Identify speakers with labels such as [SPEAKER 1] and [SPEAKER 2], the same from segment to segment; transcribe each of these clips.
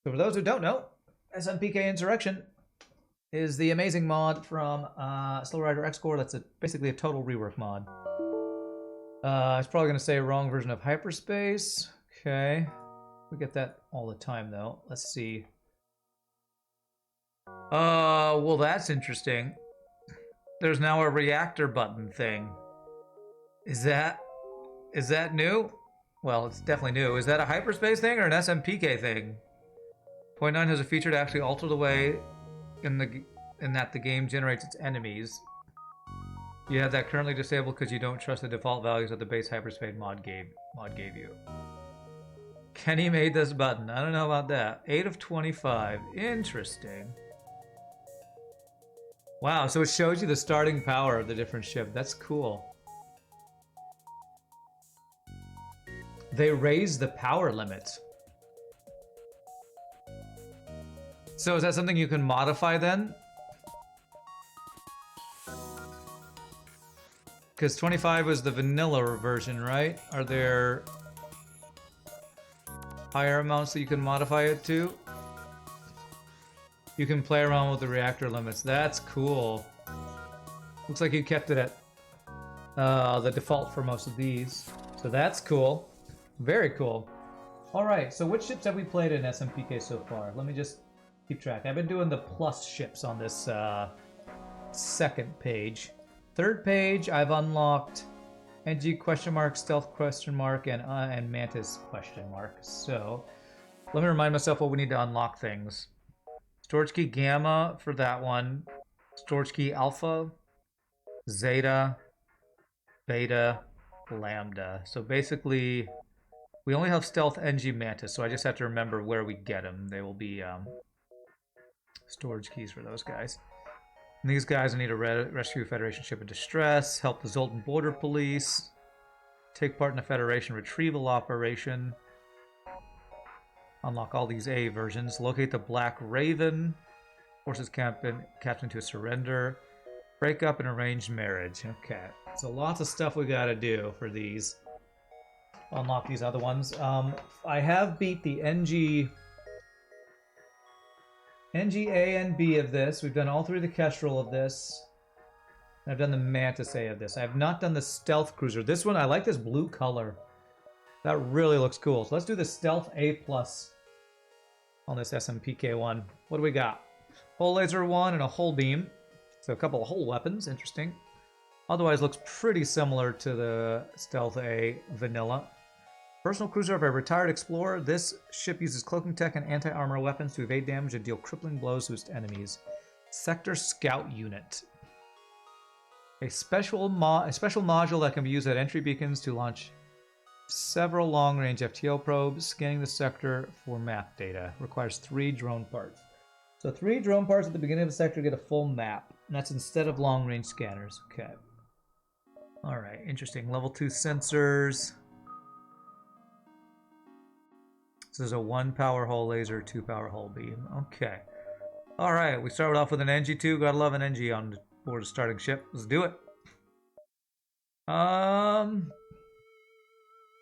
[SPEAKER 1] So for those who don't know, SMPK Insurrection is the amazing mod from Slow Rider X-Core. That's basically a total rework mod. I was probably going to say a wrong version of Hyperspace. Okay. We get that all the time, though. Let's see. Well, that's interesting. There's now a reactor button thing. Is that new? Well, it's definitely new. Is that a Hyperspace thing or an SMPK thing? Point 9 has a feature to actually alter the way in that the game generates its enemies. You have that currently disabled because you don't trust the default values that the base Hyperspace mod gave you. Kenny made this button. I don't know about that. 8 of 25. Interesting. Wow, so it shows you the starting power of the different ship. That's cool. They raised the power limit. So is that something you can modify then? Because 25 was the vanilla version, right? Are there higher amounts that you can modify it to? You can play around with the reactor limits. That's cool. Looks like you kept it at the default for most of these. So that's cool. Very cool. Alright, so which ships have we played in SMPK so far? Let me just keep track. I've been doing the plus ships on this second page. Third page, I've unlocked NG question mark, stealth question mark, and mantis question mark. So let me remind myself what we need to unlock things. Storage key gamma for that one. Storage key alpha, zeta, beta, lambda. So basically, we only have stealth NG mantis, so I just have to remember where we get them. They will be storage keys for those guys. And these guys need to rescue Federation ship in distress, help the Zoltan Border Police, take part in a Federation retrieval operation, unlock all these A versions, locate the Black Raven, forces captain to surrender, break up an arranged marriage. Okay, so lots of stuff we gotta do for these. Unlock these other ones. I have beat the NG A and B of this. We've done all three of the Kestrel of this. I've done the Mantis A of this. I have not done the Stealth Cruiser. This one, I like this blue color. That really looks cool. So let's do the Stealth A+ on this SMPK one. What do we got? Hull Laser 1 and a Hull Beam. So a couple of hull weapons. Interesting. Otherwise looks pretty similar to the Stealth A vanilla. Personal cruiser of a retired explorer. This ship uses cloaking tech and anti-armor weapons to evade damage and deal crippling blows to its enemies. Sector Scout Unit. A special module that can be used at entry beacons to launch several long-range FTL probes. Scanning the sector for map data. Requires 3 drone parts. So 3 drone parts at the beginning of the sector get a full map. And that's instead of long-range scanners. Okay. Alright, interesting. Level 2 sensors. So there's a 1 power hull laser, 2 power hull beam. Okay. Alright, we started off with an NG2. Gotta love an NG on board a starting ship. Let's do it.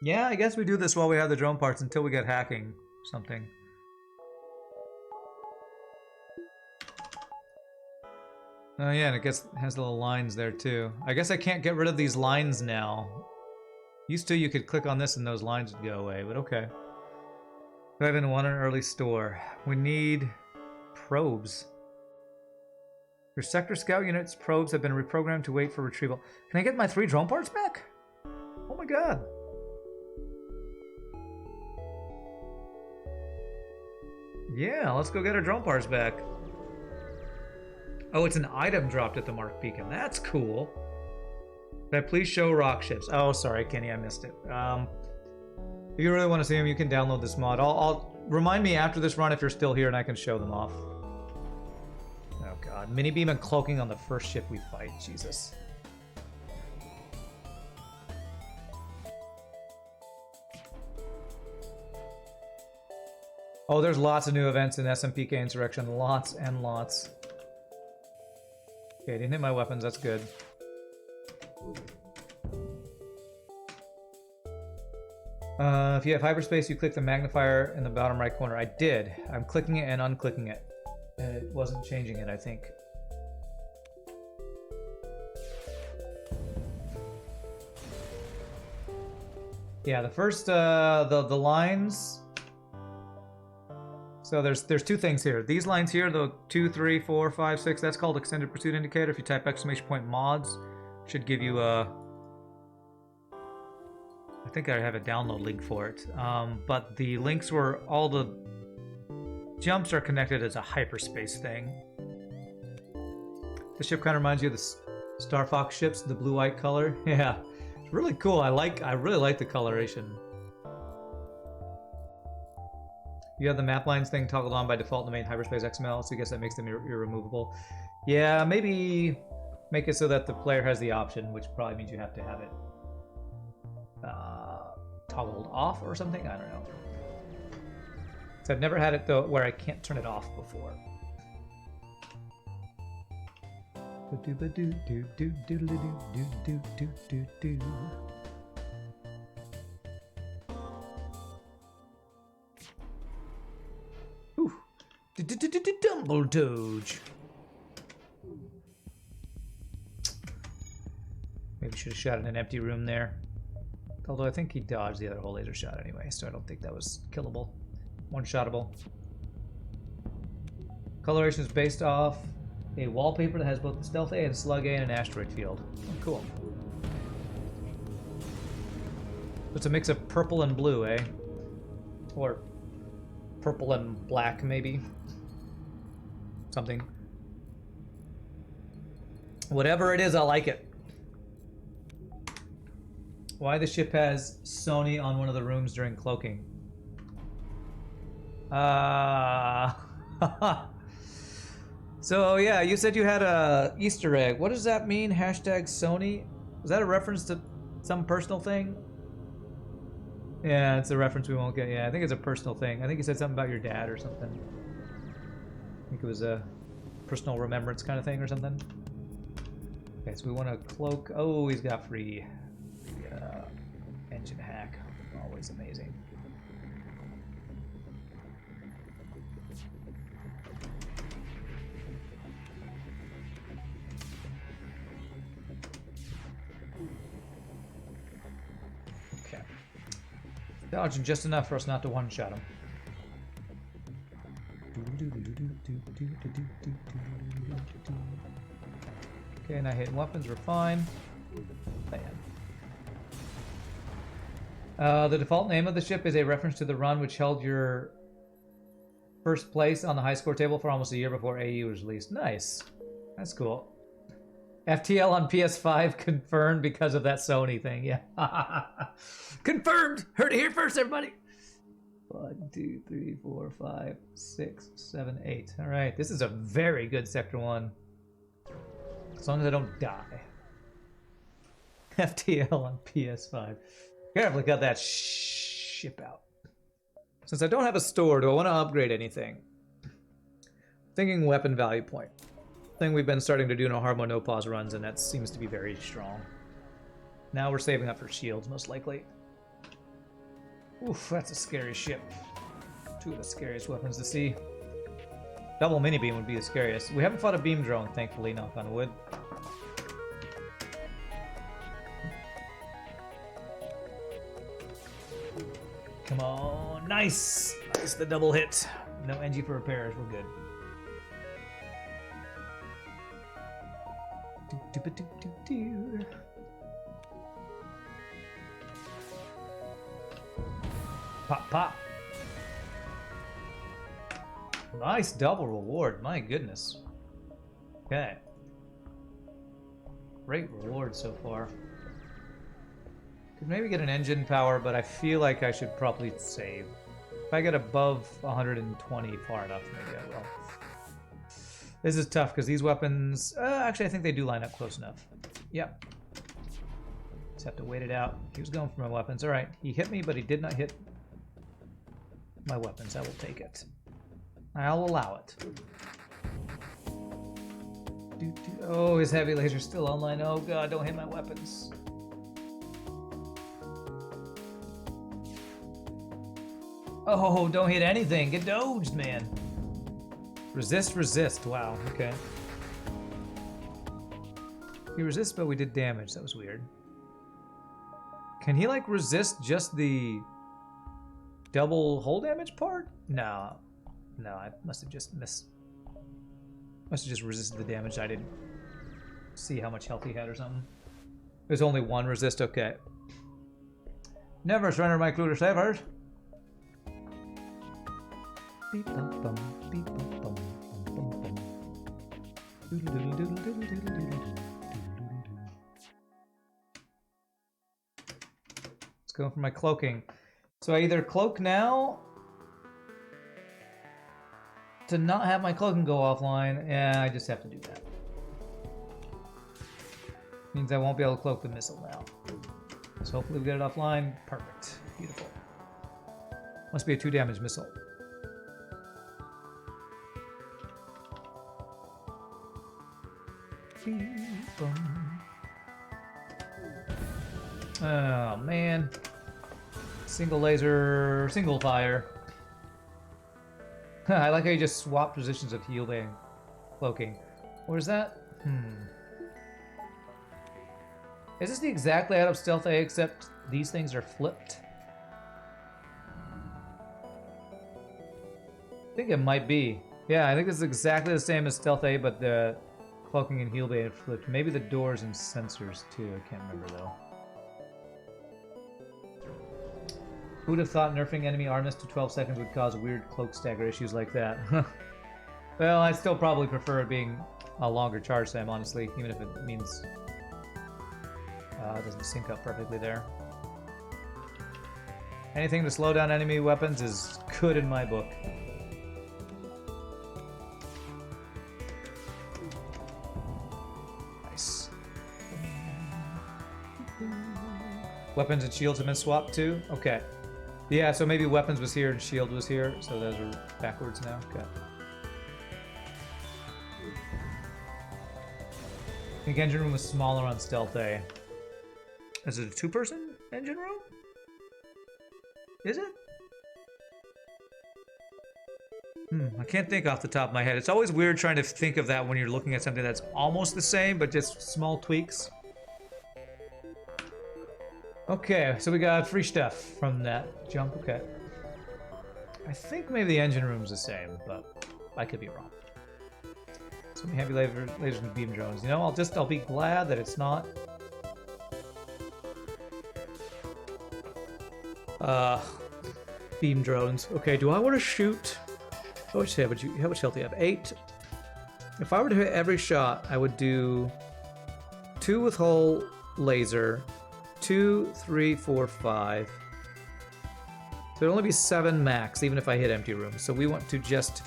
[SPEAKER 1] Yeah, I guess we do this while we have the drone parts until we get hacking or something. Oh yeah, and it has little lines there too. I guess I can't get rid of these lines now. Used to, you could click on this and those lines would go away, but okay. I haven't won an early store. We need probes. Your sector scout unit's probes have been reprogrammed to wait for retrieval. Can I get my 3 drone parts back? Oh my god. Yeah, let's go get our drone parts back. Oh, it's an item dropped at the Mark Beacon. That's cool. Can I please show rock ships? Oh, sorry, Kenny, I missed it. If you really want to see them, you can download this mod. I'll remind me after this run if you're still here and I can show them off. Oh god, mini beam and cloaking on the first ship we fight. Jesus. Oh, there's lots of new events in SMPK Insurrection. Lots and lots. Okay, didn't hit my weapons. That's good. If you have hyperspace, you click the magnifier in the bottom right corner. I did. I'm clicking it and unclicking it. It wasn't changing it, I think. Yeah, the first the lines. So there's two things here. These lines here, the 2, 3, 4, 5, 6. That's called extended pursuit indicator. If you type ! mods, should give you a. I think I have a download link for it. But the links were all the jumps are connected as a hyperspace thing. This ship kind of reminds you of the Star Fox ships, the blue-white color. Yeah. Really cool. I really like the coloration. You have the map lines thing toggled on by default in the main hyperspace XML, so I guess that makes them irremovable. Yeah, maybe make it so that the player has the option, which probably means you have to have it toggled off or something. I don't know. So I've never had it though where I can't turn it off before. Ooh. Dumble Doge. Maybe should have shot in an empty room there. Although I think he dodged the other whole laser shot anyway, so I don't think that was killable. One-shottable. Coloration is based off a wallpaper that has both the Stealth A and Slug A and an asteroid field. Oh, cool. It's a mix of purple and blue, eh? Or purple and black, maybe? Something. Whatever it is, I like it. Why the ship has Sony on one of the rooms during cloaking? So yeah, you said you had a Easter egg. What does that mean? Hashtag Sony? Was that a reference to some personal thing? Yeah, it's a reference we won't get. Yeah, I think it's a personal thing. I think you said something about your dad or something. I think it was a personal remembrance kind of thing or something. Okay, so we want to cloak. Oh, he's got free engine hack. Always amazing. Okay. Dodging just enough for us not to one-shot him. Okay, not hitting weapons, we're fine. The default name of the ship is a reference to the run which held your first place on the high score table for almost a year before AE was released. Nice. That's cool. FTL on PS5 confirmed because of that Sony thing. Yeah. Confirmed! Heard it here first, everybody! 1, 2, 3, 4, 5, 6, 7, 8. Alright, this is a very good Sector 1. As long as I don't die. FTL on PS5. Carefully cut that ship out. Since I don't have a store, do I want to upgrade anything? Thinking weapon value point. Thing we've been starting to do no hard mode, no pause runs, and that seems to be very strong. Now we're saving up for shields, most likely. Oof, that's a scary ship. Two of the scariest weapons to see. Double mini beam would be the scariest. We haven't fought a beam drone, thankfully, knock on wood. Come on, nice! Nice, the double hit. No NG for repairs, we're good. Pop, pop. Nice double reward, my goodness. Okay. Great reward so far. Could maybe get an engine power, but I feel like I should probably save. If I get above 120 far enough, maybe I will. This is tough because these weapons... actually, I think they do line up close enough. Yep. Just have to wait it out. He was going for my weapons. Alright, he hit me, but he did not hit my weapons. I will take it. I'll allow it. Oh, his heavy laser's still online. Oh god, don't hit my weapons. Oh, don't hit anything. Get doged, man. Resist, resist. Wow, okay. He resists, but we did damage. That was weird. Can he, like, resist just the double hull damage part? No. No, I must have just missed. Must have just resisted the damage. I didn't see how much health he had or something. There's only one resist, okay. Never surrender my crew to slavers. Beep bum bum, beep bum bum, bum bum. Doodle doodle doodle doodle doodle doodle doodle. Let's go for my cloaking. So I either cloak now to not have my cloaking go offline, and I just have to do that. Means I won't be able to cloak the missile now. So hopefully we get it offline. Perfect. Beautiful. Must be a 2 damage missile. Oh man. Single laser, single fire. I like how you just swap positions of healing, cloaking. What is that? Is this the exact layout of Stealth A except these things are flipped? I think it might be. Yeah, I think this is exactly the same as Stealth A, but the cloaking and heal bay are flipped. Maybe the doors and sensors too. I can't remember though. Who'd have thought nerfing enemy armness to 12 seconds would cause weird cloak stagger issues like that? Well, I still probably prefer it being a longer charge time, honestly, even if it means it doesn't sync up perfectly there. Anything to slow down enemy weapons is good in my book. Nice. Weapons and shields have been swapped too? Okay. Yeah, so maybe weapons was here and shield was here, so those are backwards now. Okay. I think engine room was smaller on Stealth A. Is it a 2-person engine room? Is it? I can't think off the top of my head. It's always weird trying to think of that when you're looking at something that's almost the same, but just small tweaks. Okay, so we got free stuff from that jump. Okay. I think maybe the engine room's the same, but I could be wrong. So many heavy lasers and beam drones. You know, I'll be glad that it's not. Beam drones. Okay, do I want to shoot? How much health do you have? 8. If I were to hit every shot, I would do 2 with hull laser, 2, 3, 4, 5. So it'd only be 7 max, even if I hit empty rooms. So we want to just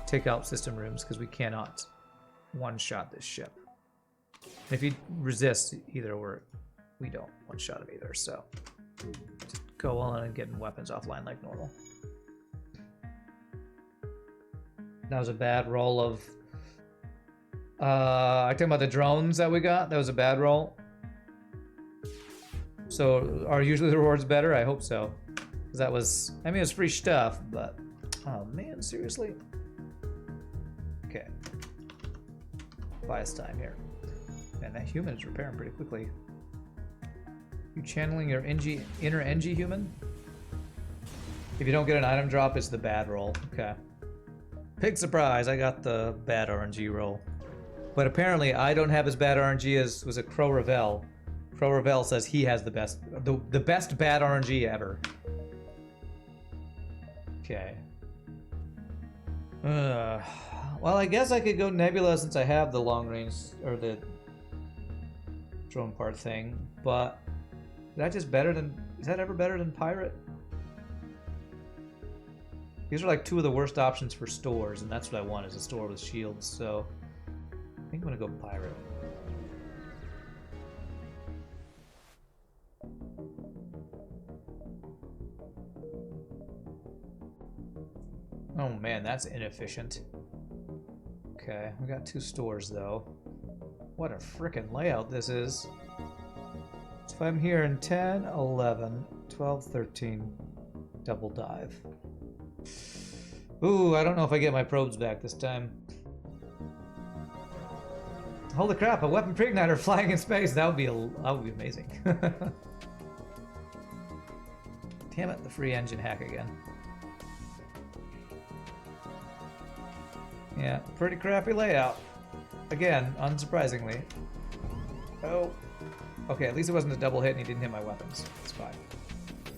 [SPEAKER 1] take out system rooms because we cannot one-shot this ship. And if you resist either, we don't one-shot it either. So just go on and getting weapons offline like normal. That was a bad roll of. I talking about the drones that we got. That was a bad roll. So are usually the rewards better? I hope so. Because that was, I mean, it was free stuff, but oh man, seriously. Okay. Bias time here. Man, that human is repairing pretty quickly. You channeling your inner NG human? If you don't get an item drop, it's the bad roll. Okay. Big surprise, I got the bad RNG roll. But apparently I don't have as bad RNG as was it Crow Revel. Crow Revel says he has the best bad RNG ever. Okay. Well, I guess I could go Nebula since I have the long range or the drone part thing, but is that just better than? Is that ever better than Pirate? These are like 2 of the worst options for stores, and that's what I want is a store with shields. So I think I'm gonna go Pirate. Oh man, that's inefficient. Okay, we got 2 stores though. What a frickin' layout this is. So if I'm here in 10, 11, 12, 13, double dive. Ooh, I don't know if I get my probes back this time. Holy crap, a weapon preigniter flying in space. That would be amazing. Damn it, the free engine hack again. Yeah, pretty crappy layout. Again, unsurprisingly. Oh. Okay, at least it wasn't a double hit and he didn't hit my weapons. It's fine.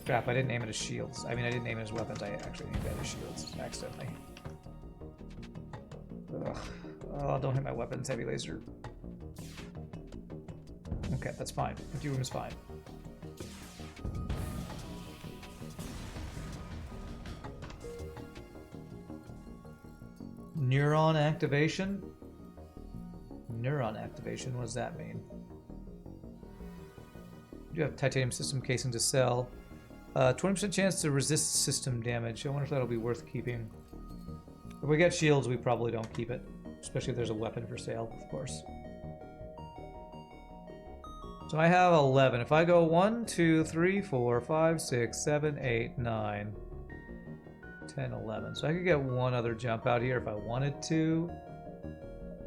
[SPEAKER 1] Crap, I didn't aim it as shields. I mean, I didn't aim it as weapons. I actually aimed it as shields accidentally. Ugh. Oh, don't hit my weapons. Heavy laser. Okay, that's fine. Empty room is fine. Neuron activation? Neuron activation, what does that mean? You have titanium system casing to sell. 20% chance to resist system damage. I wonder if that'll be worth keeping. If we get shields, we probably don't keep it. Especially if there's a weapon for sale, of course. So I have 11. If I go 1, 2, 3, 4, 5, 6, 7, 8, 9, 10, 11. So I could get one other jump out here if I wanted to.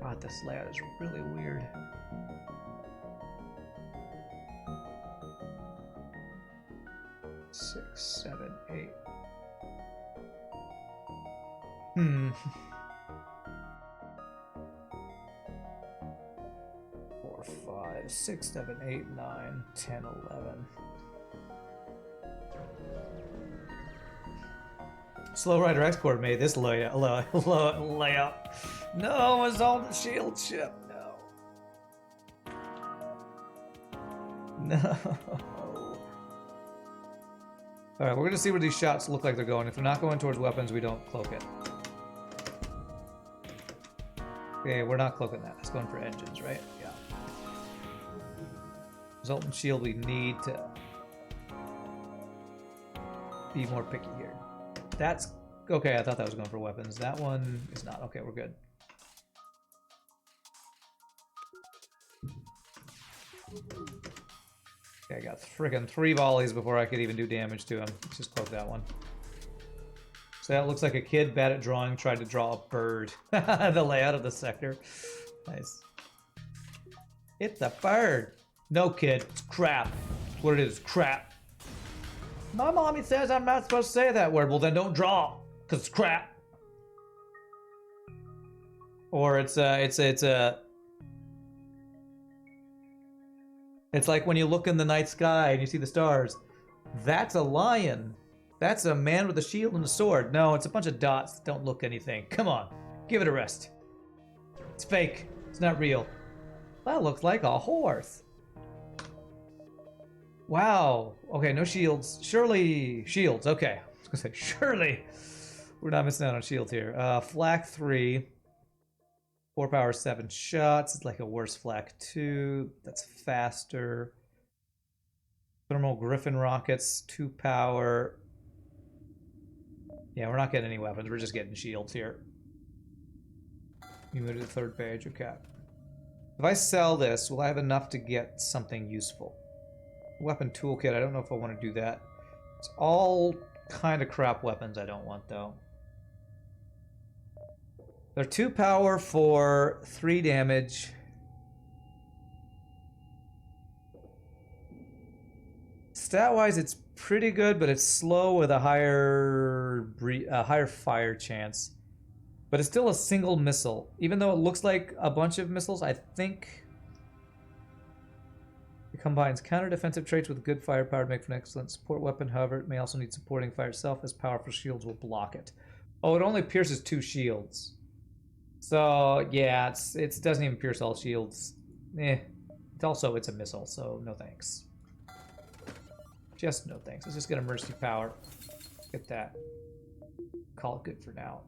[SPEAKER 1] God, this layout is really weird. Six, 7, 8. Four, 5, 6, 7, 8, 9, 10, 11. Slow Rider Export made this layout. No, it's all the shield ship. No. Alright, we're gonna see where these shots look like they're going. If they're not going towards weapons, we don't cloak it. Okay, we're not cloaking that. It's going for engines, right? Yeah. Resultant shield, we need to be more picky here. That's okay. I thought that was going for weapons. That one is not. Okay, we're good. Okay, I got friggin' 3 volleys before I could even do damage to him. Let's just cloak that one. So that looks like a kid bad at drawing tried to draw a bird. The layout of the sector. Nice. It's a bird. No, kid. It's crap. That's what it is. Crap. My mommy says I'm not supposed to say that word. Well, then don't draw, because it's crap. Or it's like when you look in the night sky and you see the stars. That's a lion. That's a man with a shield and a sword. No, it's a bunch of dots that don't look anything. Come on, give it a rest. It's fake. It's not real. That looks like a horse. Wow. Okay, no shields. Surely shields. Okay. I was gonna say surely. We're not missing out on shields here. Flak 3. 4 power, 7 shots. It's like a worse Flak 2. That's faster. Thermal Griffin rockets, 2 power. Yeah, we're not getting any weapons. We're just getting shields here. You move to the 3rd page. Okay. If I sell this, will I have enough to get something useful? Weapon toolkit. I don't know if I want to do that. It's all kind of crap weapons I don't want, though. They're 2 power for 3 damage. Stat-wise, it's pretty good, but it's slow with a higher fire chance. But it's still a single missile. Even though it looks like a bunch of missiles, I think it combines counter-defensive traits with good firepower to make for an excellent support weapon. However, it may also need supporting fire itself, as powerful shields will block it. Oh, it only pierces 2 shields. So, yeah, it doesn't even pierce all shields. It's a missile, so no thanks. Just no thanks. Let's just get emergency power. Get that. Call it good for now.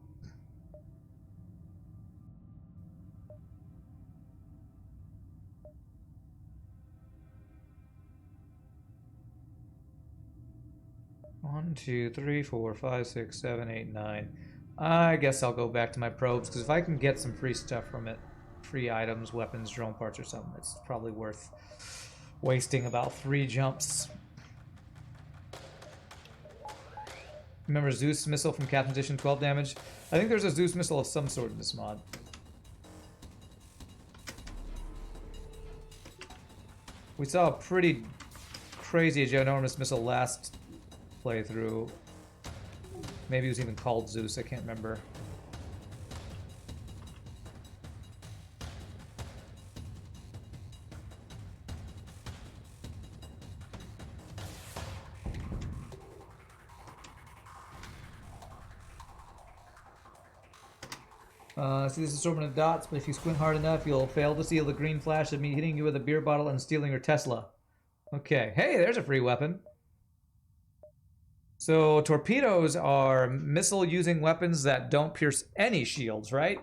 [SPEAKER 1] One, 2, 3, 4, 5, 6, 7, 8, 9. I guess I'll go back to my probes, because if I can get some free stuff from it, free items, weapons, drone parts or something, it's probably worth wasting about 3 jumps. Remember Zeus missile from Captain's Edition, 12 damage? I think there's a Zeus missile of some sort in this mod. We saw a pretty crazy ginormous missile last playthrough. Maybe it was even called Zeus, I can't remember. See this assortment of dots, but if you squint hard enough, you'll fail to see the green flash of me hitting you with a beer bottle and stealing your Tesla. Okay, hey, there's a free weapon. So torpedoes are missile-using weapons that don't pierce any shields, right?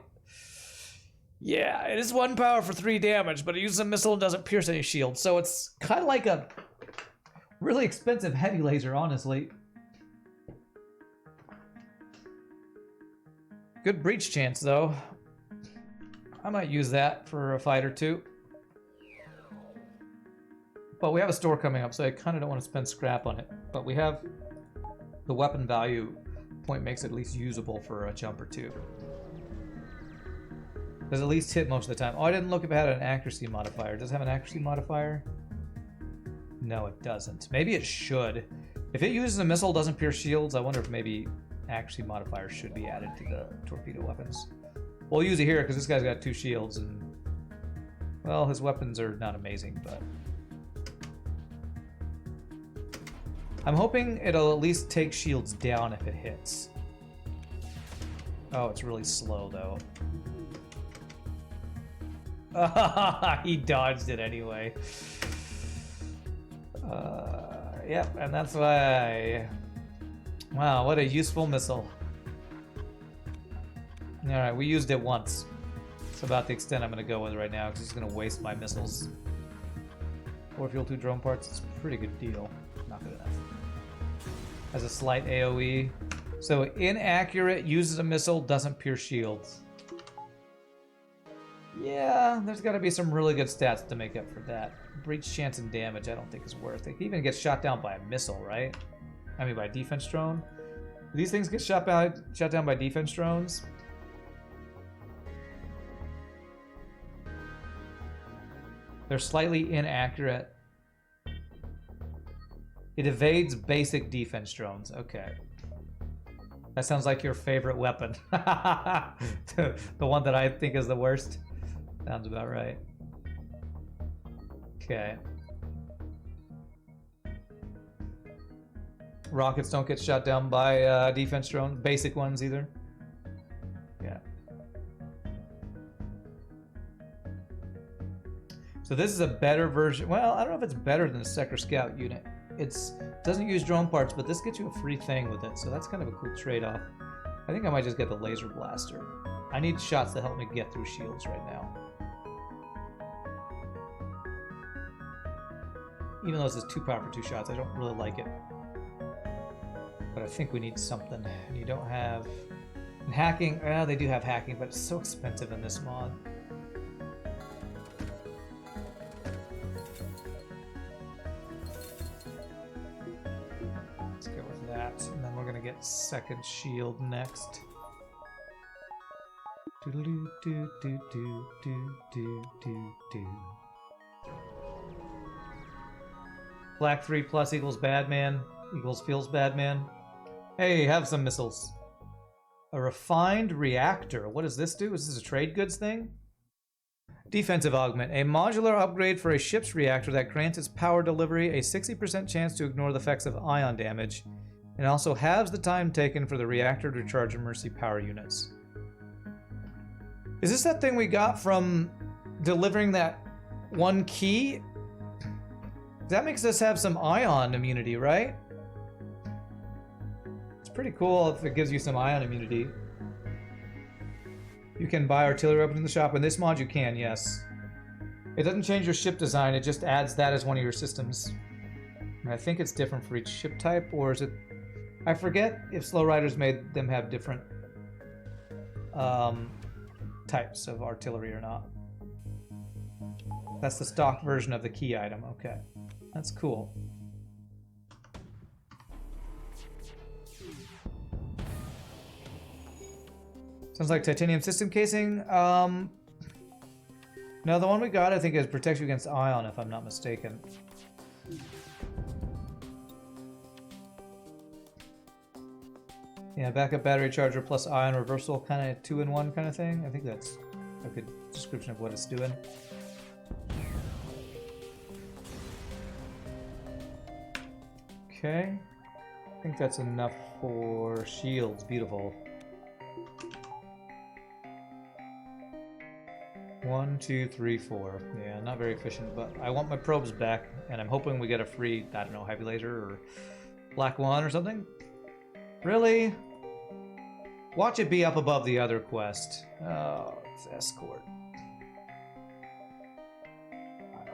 [SPEAKER 1] Yeah, it is 1 power for 3 damage, but it uses a missile and doesn't pierce any shields. So it's kind of like a really expensive heavy laser, honestly. Good breach chance, though. I might use that for a fight or two. But we have a store coming up, so I kind of don't want to spend scrap on it. But we have the weapon value point makes it at least usable for a jump or two. Does at least hit most of the time. Oh, I didn't look if it had an accuracy modifier. Does it have an accuracy modifier? No, it doesn't. Maybe it should. If it uses a missile, doesn't pierce shields, I wonder if maybe accuracy modifier should be added to the torpedo weapons. We'll use it here because this guy's got 2 shields and, well, his weapons are not amazing, but I'm hoping it'll at least take shields down if it hits. Oh, it's really slow though. He dodged it anyway. Yep, and that's why. Wow, what a useful missile. Alright, we used it once. It's about the extent I'm going to go with right now, because it's going to waste my missiles. 4 fuel, 2 drone parts, it's a pretty good deal. Not good enough. Has a slight AoE. So inaccurate, uses a missile, doesn't pierce shields. Yeah, there's got to be some really good stats to make up for that. Breach chance and damage I don't think is worth it. He even gets shot down by a missile, right? I mean by a defense drone. Do these things get shot down by defense drones? They're slightly inaccurate. It evades basic defense drones. Okay. That sounds like your favorite weapon. The one that I think is the worst. Sounds about right. Okay. Rockets don't get shot down by defense drones. Basic ones either. Yeah. So this is a better version. Well, I don't know if it's better than the Sector Scout unit. It doesn't use drone parts, but this gets you a free thing with it, so that's kind of a cool trade-off. I think I might just get the laser blaster. I need shots that help me get through shields right now. Even though this is 2 power for 2 shots, I don't really like it. But I think we need something. And you don't have... And hacking, they do have hacking, but it's so expensive in this mod. And then we're gonna get second shield next. Black 3 plus equals bad man equals feels bad man. Hey, have some missiles. A refined reactor. What does this do? Is this a trade goods thing? Defensive augment. A modular upgrade for a ship's reactor that grants its power delivery a 60% chance to ignore the effects of ion damage. And also halves the time taken for the reactor to charge emergency power units. Is this that thing we got from delivering that one key? That makes us have some ion immunity, right? It's pretty cool if it gives you some ion immunity. You can buy artillery weapons in the shop. In this mod you can, yes. It doesn't change your ship design, it just adds that as one of your systems. And I think it's different for each ship type, or is it... I forget if Slow Riders made them have different types of artillery or not. That's the stock version of the key item. Okay, that's cool. Sounds like titanium system casing. No, the one we got I think is protects you against ion, if I'm not mistaken. Yeah, backup battery charger plus ion reversal, kind of 2-in-1 kind of thing. I think that's a good description of what it's doing. Okay, I think that's enough for shields. Beautiful. 1, 2, 3, 4. Yeah, not very efficient, but I want my probes back, and I'm hoping we get a free, I don't know, heavy laser or black one or something. Really? Watch it be up above the other quest. Oh, it's escort.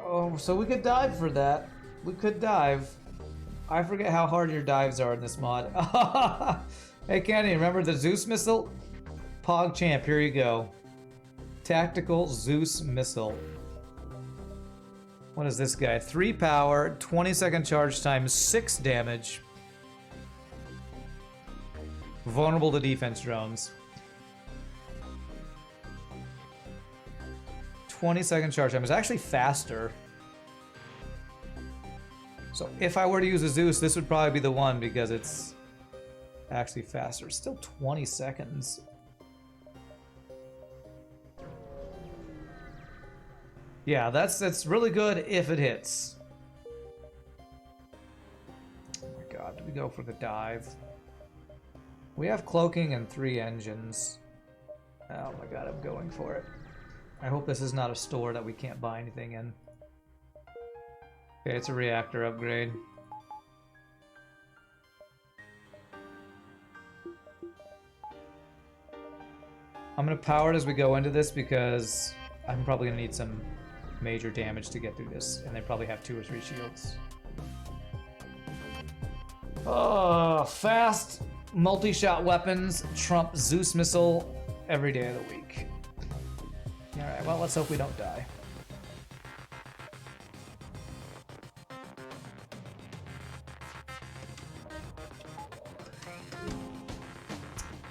[SPEAKER 1] Oh, so we could dive for that. We could dive. I forget how hard your dives are in this mod. Hey, Kenny, remember the Zeus missile? PogChamp, here you go. Tactical Zeus missile. What is this guy? 3 power, 20-second charge time, 6 damage. Vulnerable to defense drones. 20-second charge time is actually faster. So if I were to use a Zeus, this would probably be the one because it's actually faster. It's still 20 seconds. Yeah, that's really good if it hits. Oh my god, do we go for the dive? We have cloaking and 3 engines. Oh my god, I'm going for it. I hope this is not a store that we can't buy anything in. Okay, it's a reactor upgrade. I'm gonna power it as we go into this because I'm probably gonna need some major damage to get through this, and they probably have 2 or 3 shields. Oh, fast multi-shot weapons trump Zeus missile every day of the week. Alright, well, let's hope we don't die.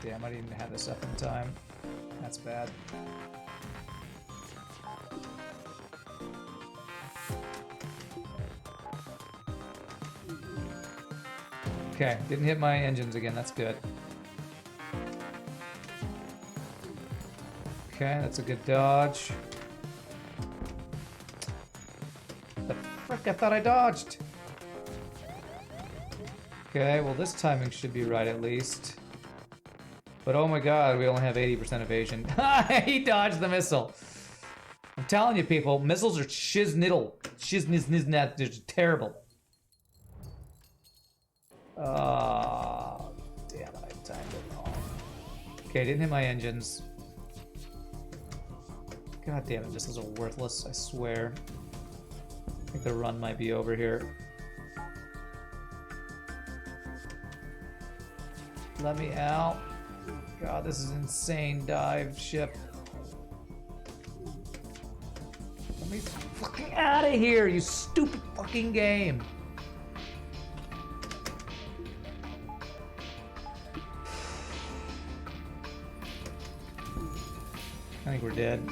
[SPEAKER 1] Damn, I didn't have this up in time. That's bad. Okay, didn't hit my engines again, that's good. Okay, that's a good dodge. The frick, I thought I dodged! Okay, well this timing should be right at least. But oh my god, we only have 80% evasion. He dodged the missile! I'm telling you people, missiles are shiznittle. Shiznizniznet, they're terrible. Damn it, I timed it wrong. Okay, didn't hit my engines. God damn it, missiles are worthless, I swear. I think the run might be over here. Let me out. God, this is insane dive ship. Let me fucking out of here, you stupid fucking game. I think we're dead.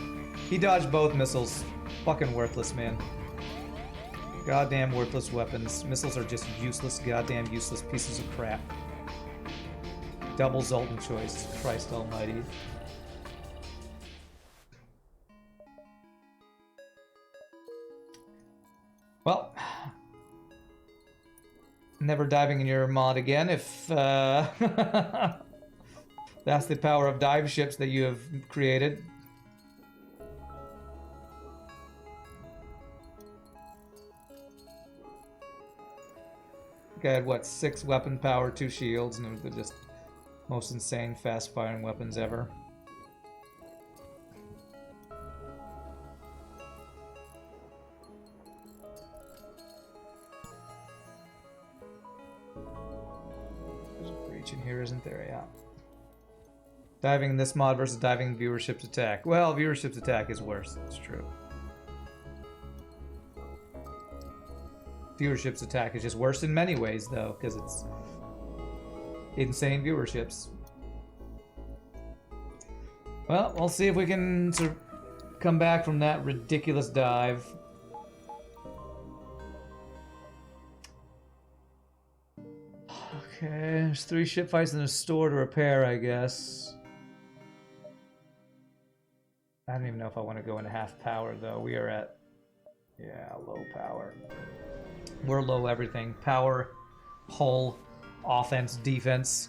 [SPEAKER 1] He dodged both missiles. Fucking worthless, man. Goddamn worthless weapons. Missiles are just useless, goddamn useless pieces of crap. Double Zoltan choice. Christ almighty. Well, never diving in your mod again if that's the power of dive ships that you have created. I had, what, 6 weapon power, 2 shields, and they're just most insane fast-firing weapons ever. There's a breach in here, isn't there? Yeah. Diving in this mod versus diving in viewership's attack. Well, viewership's attack is worse. It's true. Viewership's attack is just worse in many ways, though, because it's insane viewerships. Well, we'll see if we can come back from that ridiculous dive. Okay, there's 3 ship fights in a store to repair, I guess. I don't even know if I want to go into half power, though. We are at, yeah, low power. We're low everything. Power, hull, offense, defense.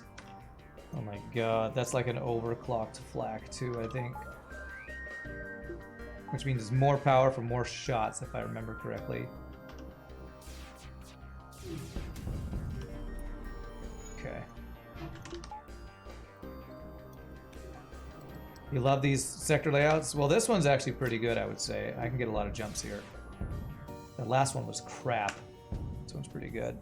[SPEAKER 1] Oh my god, that's like an overclocked flak, too, I think. Which means more power for more shots, if I remember correctly. Okay. You love these sector layouts? Well, this one's actually pretty good, I would say. I can get a lot of jumps here. The last one was crap. This one's pretty good.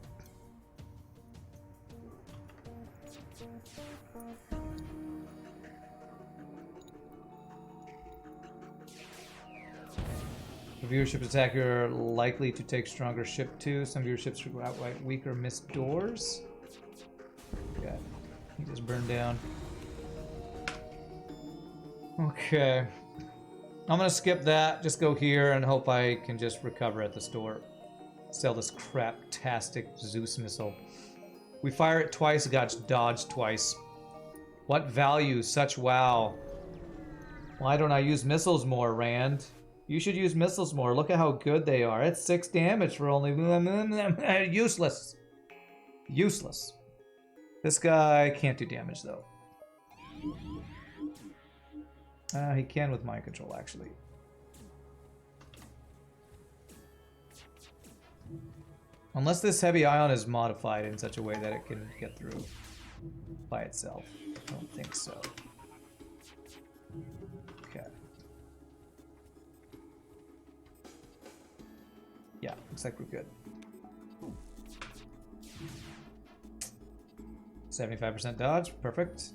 [SPEAKER 1] The viewership attack are likely to take stronger ship too. Some viewerships outright weaker miss doors. Okay, he just burned down. Okay, I'm gonna skip that. Just go here and hope I can just recover at the store. Sell this crap-tastic Zeus missile. We fire it twice, it got dodged twice. What value? Such wow. Why don't I use missiles more, Rand? You should use missiles more. Look at how good they are. It's 6 damage for only... Useless. Useless. This guy can't do damage, though. He can with mind control, actually. Unless this heavy ion is modified in such a way that it can get through by itself. I don't think so. Okay. Yeah, looks like we're good. 75% dodge, perfect.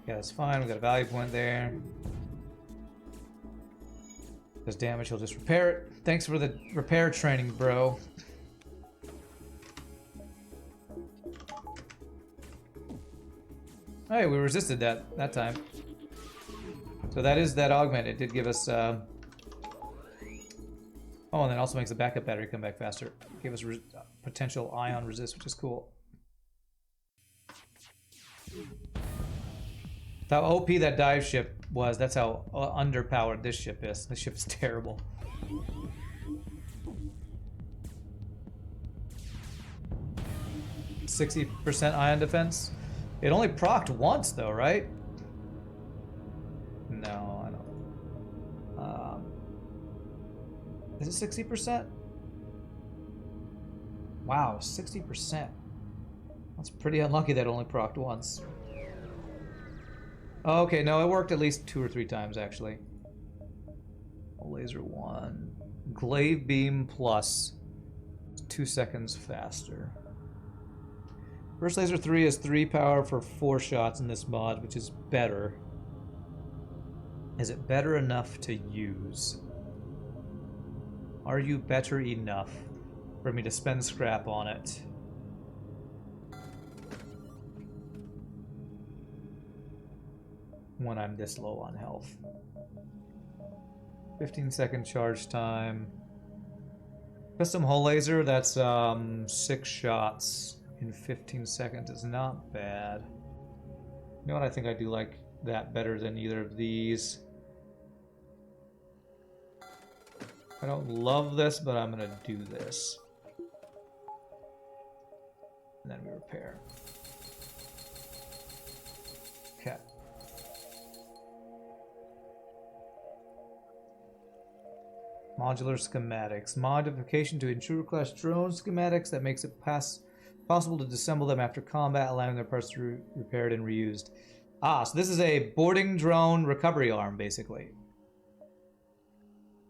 [SPEAKER 1] Yeah, that's fine. We got a value point there. Does damage, he'll just repair it. Thanks for the repair training, bro. Hey, we resisted that time. So that is that augment. It did give us... Oh, and it also makes the backup battery come back faster. Give us potential ion resist, which is cool. How OP that dive ship was, that's how underpowered this ship is. This ship is terrible. %60 ion defense. It only procced once, though, right? No, I don't. Is it 60%? Wow, 60%. That's pretty unlucky that it only procced once. Okay, no, it worked at least 2 or 3 times, actually. Laser 1. Glaive beam plus. 2 seconds faster. Burst laser 3 has 3 power for 4 shots in this mod, which is better. Is it better enough to use? Are you better enough for me to spend scrap on it? When I'm this low on health. 15-second charge time. Custom hull laser, that's 6 shots in 15 seconds. Is not bad. You know what, I think I do like that better than either of these. I don't love this, but I'm gonna do this. And then we repair. Okay. Modular schematics. Modification to intruder class drone schematics that makes it possible to disassemble them after combat, allowing their parts to be repaired and reused. Ah, so this is a boarding drone recovery arm, basically.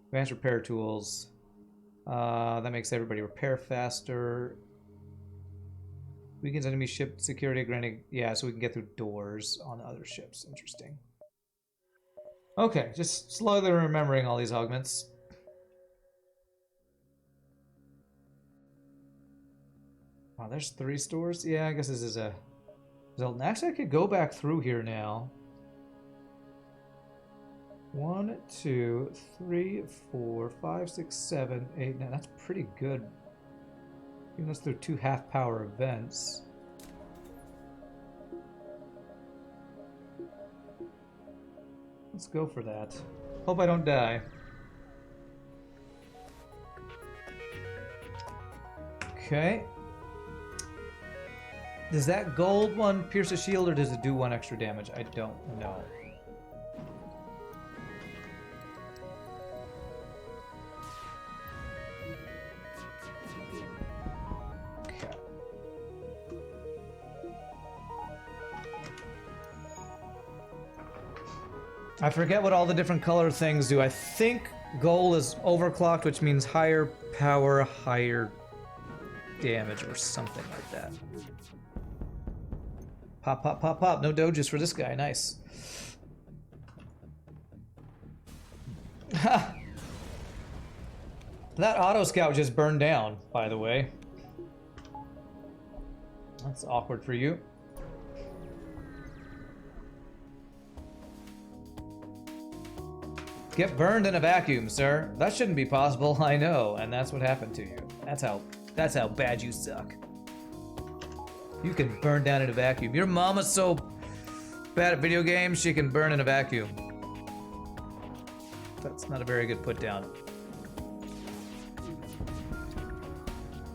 [SPEAKER 1] Advanced repair tools. That makes everybody repair faster. Weakens enemy ship security, granting... Yeah, so we can get through doors on other ships. Interesting. Okay, just slowly remembering all these augments. Wow, there's 3 stores? Yeah, I guess this is a... Actually, I could go back through here now. 1, 2, 3, 4, 5, 6, 7, 8, 9. That's pretty good. Even though they're 2 half-power events. Let's go for that. Hope I don't die. Okay. Does that gold one pierce a shield or does it do 1 extra damage? I don't know. Okay. I forget what all the different color things do. I think gold is overclocked, which means higher power, higher damage or something like that. Pop, pop, pop, pop. No doges for this guy. Nice. Ha! That auto scout just burned down, by the way. That's awkward for you. Get burned in a vacuum, sir. That shouldn't be possible, I know, and that's what happened to you. That's how bad you suck. You can burn down in a vacuum. Your mama's so bad at video games, she can burn in a vacuum. That's not a very good put down.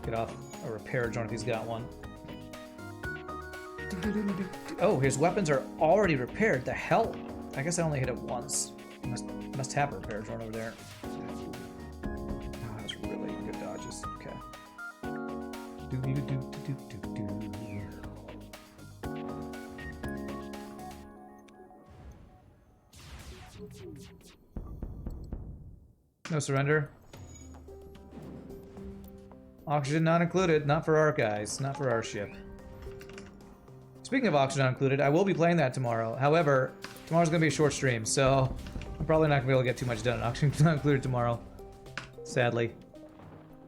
[SPEAKER 1] Get off a repair joint if he's got one. Oh, his weapons are already repaired. The hell? I guess I only hit it once. Must have a repair joint over there. Oh, that's really good dodges. Okay. No surrender. Oxygen not included. Not for our guys. Not for our ship. Speaking of oxygen not included, I will be playing that tomorrow. However, tomorrow's going to be a short stream, so I'm probably not going to be able to get too much done. Oxygen not included tomorrow. Sadly.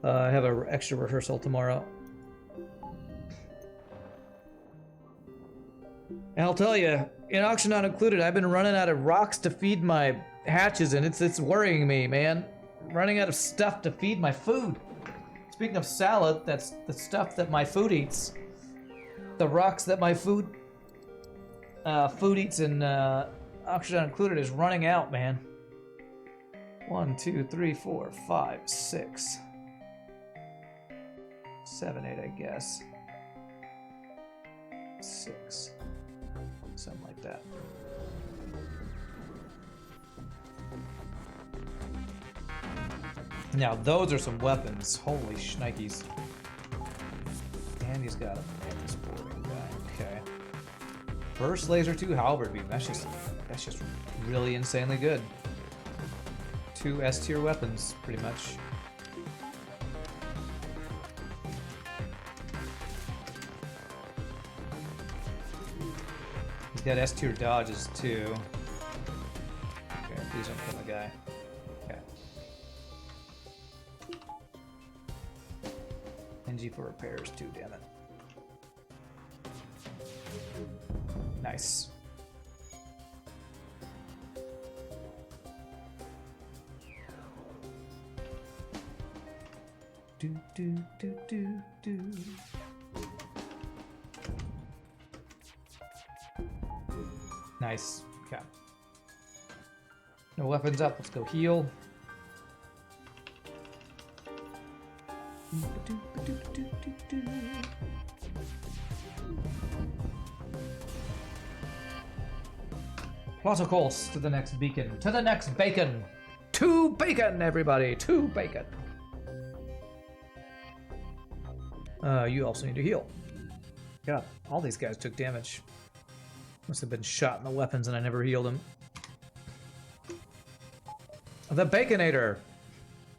[SPEAKER 1] I have an extra rehearsal tomorrow. And I'll tell you, in oxygen not included, I've been running out of rocks to feed my hatches, and it's worrying me, man. I'm running out of stuff to feed my food. Speaking of salad, that's the stuff that my food eats. The rocks that my food eats and oxygen not included is running out, man. 1, 2, 3, 4, 5, 6, 7, 8, I guess. 6. Something like that. Now, those are some weapons. Holy shnikes. And he's got a mantis boarding guy. Okay. First laser 2 halberd beam. That's just really insanely good. 2 S tier weapons, pretty much. He's got S tier dodges too. Okay, please don't kill the guy. Okay. NG for repairs too, damn it. Nice. Do do do do do. Nice. Okay. No weapons up. Let's go heal. Plot a course to the next beacon. To the next bacon. To bacon, everybody. To bacon. You also need to heal. God, all these guys took damage. Must have been shot in the weapons and I never healed him. The Baconator.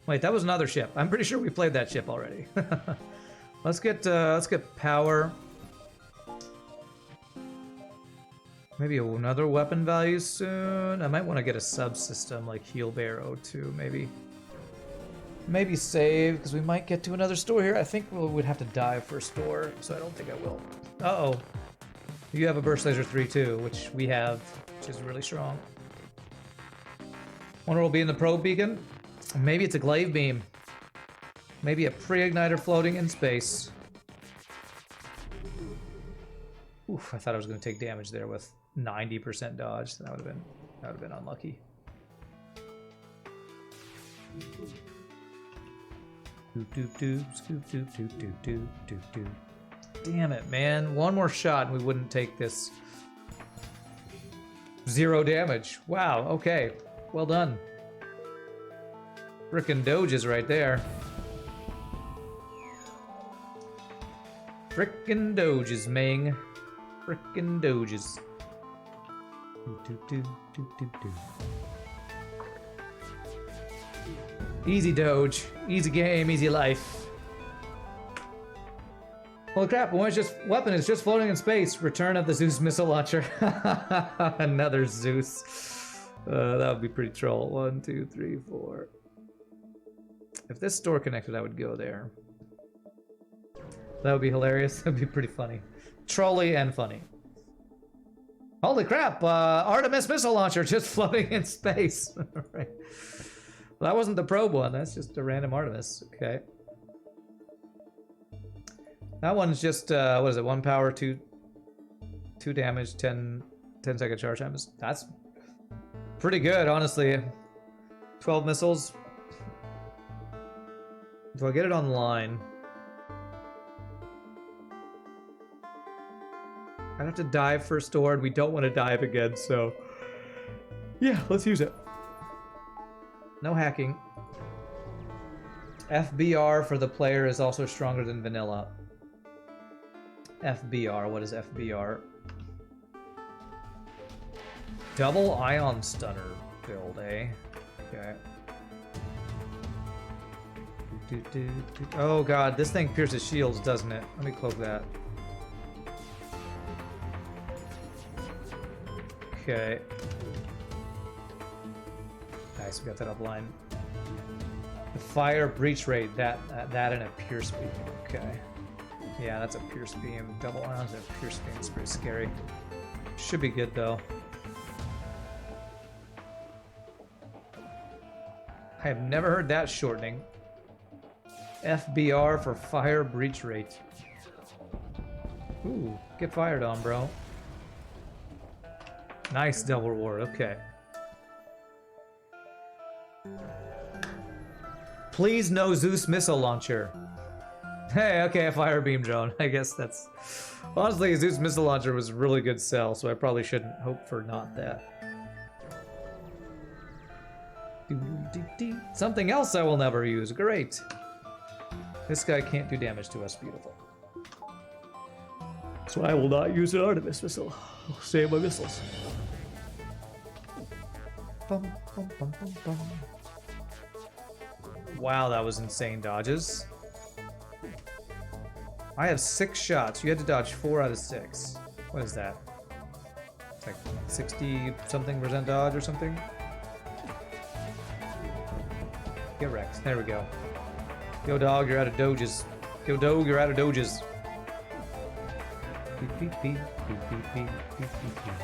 [SPEAKER 1] Wait, that was another ship. I'm pretty sure we played that ship already. Let's get power. Maybe another weapon value soon. I might want to get a subsystem like Heal Bear O2, maybe. Maybe save, because we might get to another store here. I think we'd have to dive for a store, so I don't think I will. Uh-oh. You have a Burst Laser 3 too, which we have, which is really strong. Wonder will be in the probe beacon. Maybe it's a glaive beam. Maybe a pre-igniter floating in space. Oof, I thought I was going to take damage there with 90% dodge. That would have been unlucky. Damn it, man. One more shot and we wouldn't take this. 0 damage. Wow, okay. Well done. Frickin' Doges right there. Frickin' Doges, Ming. Frickin' Doges. Easy Doge. Easy game, easy life. Holy crap, weapon is just floating in space. Return of the Zeus missile launcher. Another Zeus. That would be pretty troll. 1, 2, 3, 4. If this store connected, I would go there. That would be hilarious. That'd be pretty funny. Trolly and funny. Holy crap, Artemis missile launcher just floating in space. Right. Well, that wasn't the probe one. That's just a random Artemis. Okay. That one's just, what is it? 1 power, 2 damage, 10 second charge time. That's pretty good, honestly. 12 missiles. Do I get it online? I'd have to dive for a store, and we don't want to dive again, so... yeah, let's use it. No hacking. FBR for the player is also stronger than vanilla. FBR, what is FBR? Double ion stunner build, eh? Okay. Oh god, this thing pierces shields, doesn't it? Let me cloak that. Okay. Nice, we got that upline. The fire breach rate, that and a pierce beam. Okay. Yeah, that's a pierce beam. Double ions and a pierce beam is pretty scary. Should be good though. I have never heard that shortening. FBR for fire breach rate. Ooh, get fired on, bro. Nice double reward, okay. Please no Zeus missile launcher. Hey, okay, a fire beam drone. I guess that's... honestly, a Zeus missile launcher was a really good sell, so I probably shouldn't hope for not that. Something else I will never use. Great. This guy can't do damage to us. Beautiful. So I will not use an Artemis missile. I'll save my missiles. Bum, bum, bum, bum, bum. Wow, that was insane dodges. I have 6 shots. You had to dodge 4 out of 6. What is that? It's like 60-something% dodge or something? Get wrecked. There we go. Yo, dog, you're out of doges. Yo, dog, you're out of doges. Beep, beep, beep, beep, beep, beep, beep, beep, beep.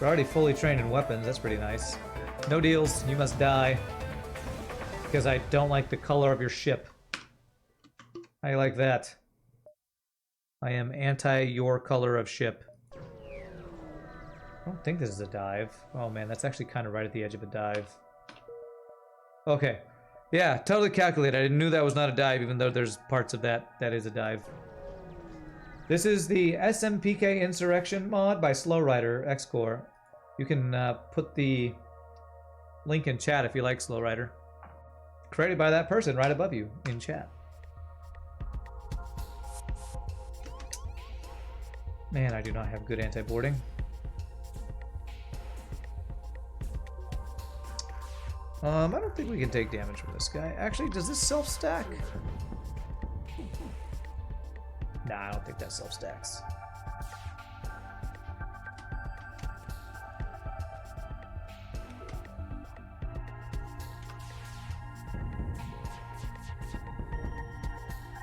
[SPEAKER 1] We're already fully trained in weapons. That's pretty nice. No deals. You must die. Because I don't like the color of your ship. How you like that? I am anti your color of ship. I don't think this is a dive. Oh man, that's actually kind of right at the edge of a dive. Okay. Yeah, totally calculated. I knew that was not a dive, even though there's parts of that that is a dive. This is the SMPK Insurrection mod by Slowrider X-Core. You can put the link in chat if you like Slowrider. Created by that person right above you in chat. Man, I do not have good anti-boarding. I don't think we can take damage from this guy. Actually, does this self-stack? Nah, I don't think that self-stacks.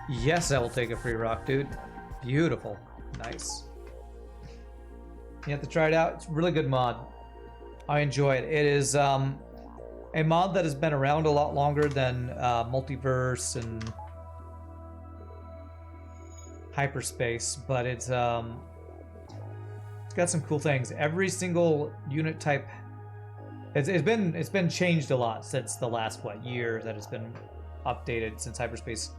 [SPEAKER 1] Yes, I will take a free rock, dude. Beautiful. Nice. You have to try it out. It's a really good mod. I enjoy it. It is a mod that has been around a lot longer than Multiverse and Hyperspace, but it's got some cool things. Every single unit type, it's been changed a lot since the last year that it's been updated, since Hyperspace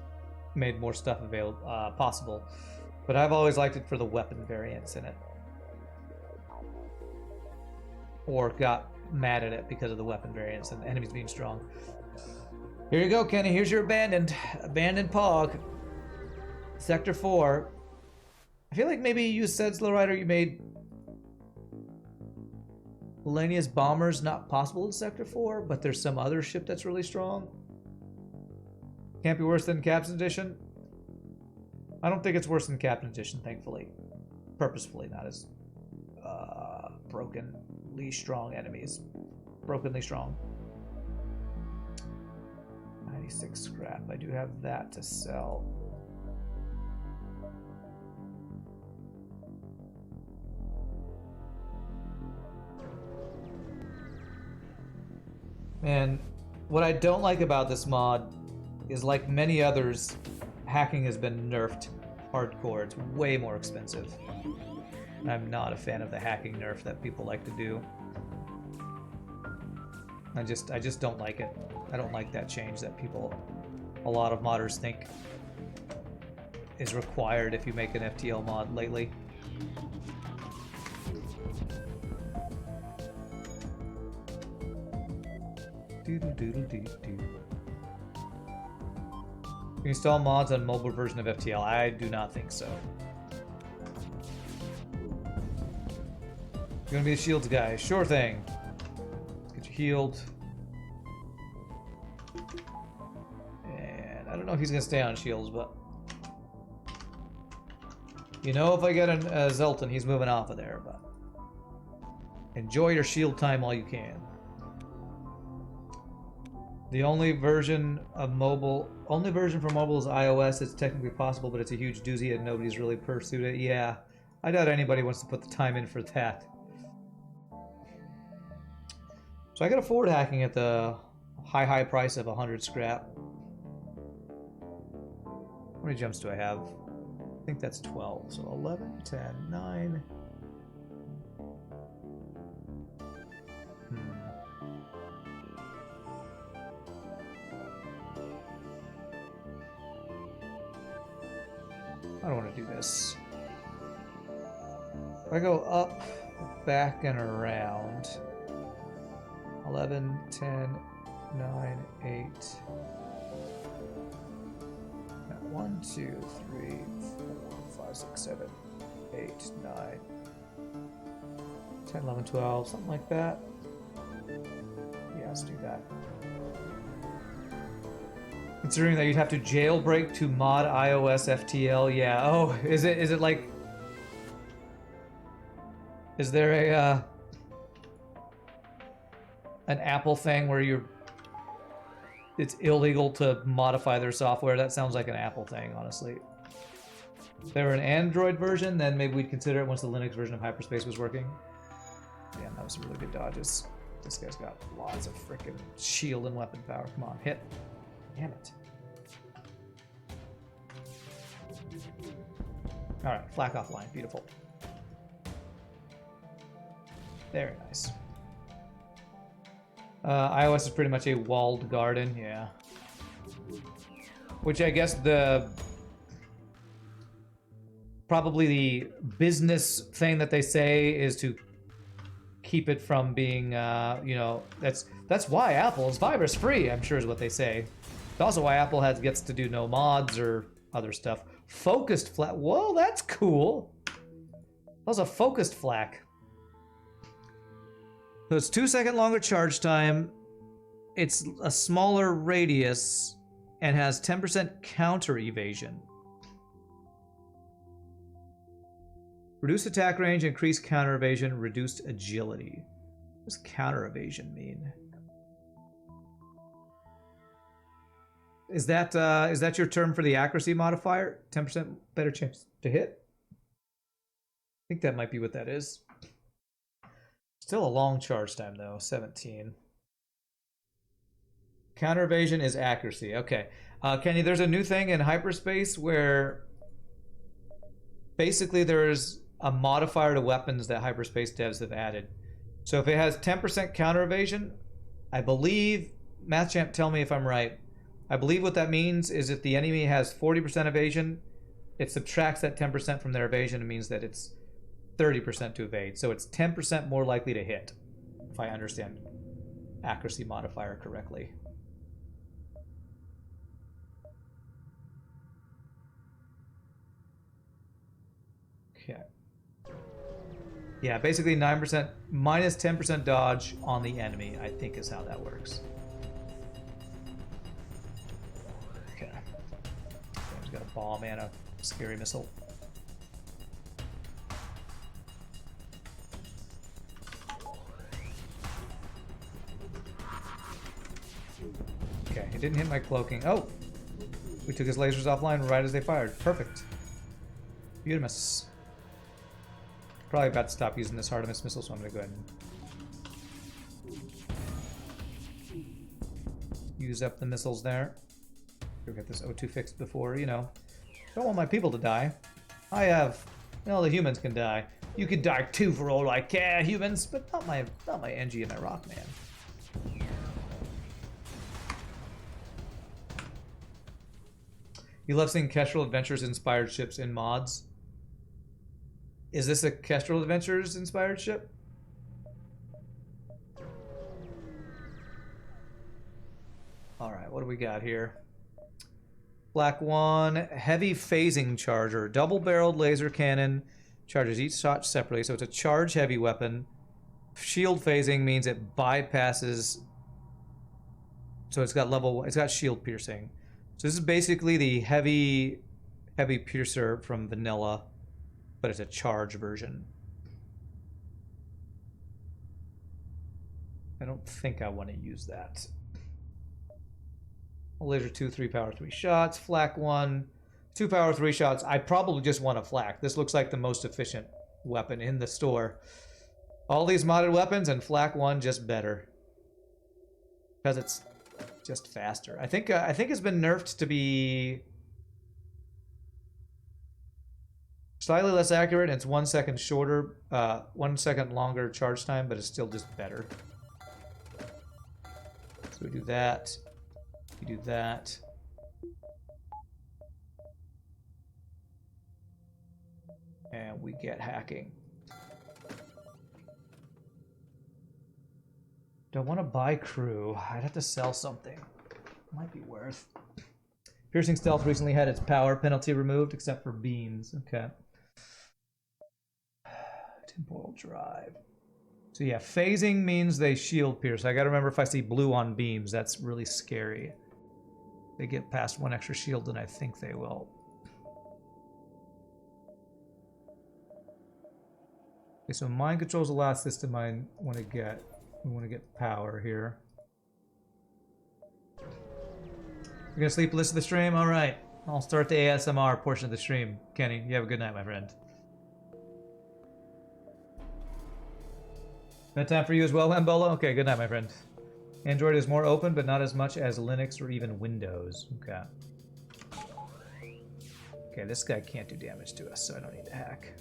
[SPEAKER 1] made more stuff available possible. But I've always liked it for the weapon variants in it, or got mad at it because of the weapon variants and enemies being strong. Here you go, Kenny. Here's your abandoned Pog. Sector 4. I feel like maybe you said, Slow Rider, you made Lania's bombers not possible in Sector 4, but there's some other ship that's really strong. Can't be worse than Captain's Edition. I don't think it's worse than Captain's Edition, thankfully. Purposefully, not as brokenly strong enemies. Brokenly strong. 96 scrap. I do have that to sell. And what I don't like about this mod is, like many others, hacking has been nerfed hardcore. It's way more expensive. And I'm not a fan of the hacking nerf that people like to do. I just don't like it. I don't like that change that a lot of modders think is required if you make an FTL mod lately. Can you install mods on mobile version of FTL? I do not think so. You're gonna be a shields guy. Sure thing. Let's get you healed. And I don't know if he's gonna stay on shields, but you know, if I get a Zelton, he's moving off of there, but enjoy your shield time while you can. The only version for mobile is iOS. It's technically possible, but it's a huge doozy and nobody's really pursued it. Yeah, I doubt anybody wants to put the time in for that. So I can afford hacking at the high price of 100 scrap. How many jumps do I have? I think that's 12. So 11, 10, 9. I don't want to do this. If I go up, back, and around. 11, 10, 9, 8. 1, 2, 3, 4, 5, 6, 7, 8, 9, 10, 11, 12, something like that. Yeah, let's do that. Considering that you'd have to jailbreak to mod iOS FTL, yeah. Oh, is it like... Is there a, an Apple thing where it's illegal to modify their software? That sounds like an Apple thing, honestly. If they were an Android version, then maybe we'd consider it once the Linux version of Hyperspace was working. Damn, that was some really good dodges. This guy's got lots of freaking shield and weapon power. Come on, hit. Damn it. Alright, flak offline. Beautiful. Very nice. iOS is pretty much a walled garden, yeah. Which I guess probably the business thing that they say is to keep it from being, you know, that's why Apple is virus free, I'm sure is what they say. It's also why Apple gets to do no mods or other stuff. Focused flak. Whoa, that's cool. That was a focused flak. So it's 2-second longer charge time. It's a smaller radius and has 10% counter evasion. Reduced attack range, increased counter evasion, reduced agility. What does counter evasion mean? Is that your term for the accuracy modifier? 10% better chance to hit? I think that might be what that is. Still a long charge time though, 17. Counter evasion is accuracy. Okay. Kenny, there's a new thing in hyperspace where basically there's a modifier to weapons that hyperspace devs have added. So if it has 10% counter evasion, I believe, MathChamp, tell me if I'm right. I believe what that means is if the enemy has 40% evasion, it subtracts that 10% from their evasion and means that it's 30% to evade. So it's 10% more likely to hit, if I understand accuracy modifier correctly. Okay. Yeah, basically 9% minus 10% dodge on the enemy, I think is how that works. Okay. He's got a bomb and a scary missile. Okay, it didn't hit my cloaking. Oh! We took his lasers offline right as they fired. Perfect. Beautimous. Probably about to stop using this Artemis missile, so I'm going to go ahead and use up the missiles there. Go get this O2 fixed before, you know. Don't want my people to die. I have... Well, the humans can die. You could die too for all I care, humans, but not my NG and my Rockman. You love seeing Kestrel Adventures inspired ships in mods. Is this a Kestrel Adventures inspired ship? Alright, what do we got here? Black 1, heavy phasing charger. Double-barreled laser cannon. Charges each shot separately, so it's a charge heavy weapon. Shield phasing means it bypasses... So it's got shield piercing. So this is basically the heavy piercer from vanilla, but it's a charge version. I don't think I want to use that. Laser 2, 3 power 3 shots. Flak 1, 2 power 3 shots. I probably just want a flak. This looks like the most efficient weapon in the store. All these modded weapons and Flak 1 just better. Because it's just faster. I think it's been nerfed to be slightly less accurate, and it's 1 second shorter, 1 second longer charge time, but it's still just better. So we do that. We do that. And we get hacking. Do I want to buy crew? I'd have to sell something. Might be worth. Piercing Stealth recently had its power penalty removed, except for beams. Okay. Temporal drive. So yeah, phasing means they shield pierce. I gotta remember if I see blue on beams, that's really scary. They get past 1 extra shield, and I think they will. Okay, so mind control's the last system I want to get. We want to get power here. You're gonna sleep, listen to the stream? Alright. I'll start the ASMR portion of the stream. Kenny, you have a good night, my friend. Bedtime for you as well, Lambola? Okay, good night, my friend. Android is more open, but not as much as Linux or even Windows. Okay. Okay, this guy can't do damage to us, so I don't need to hack.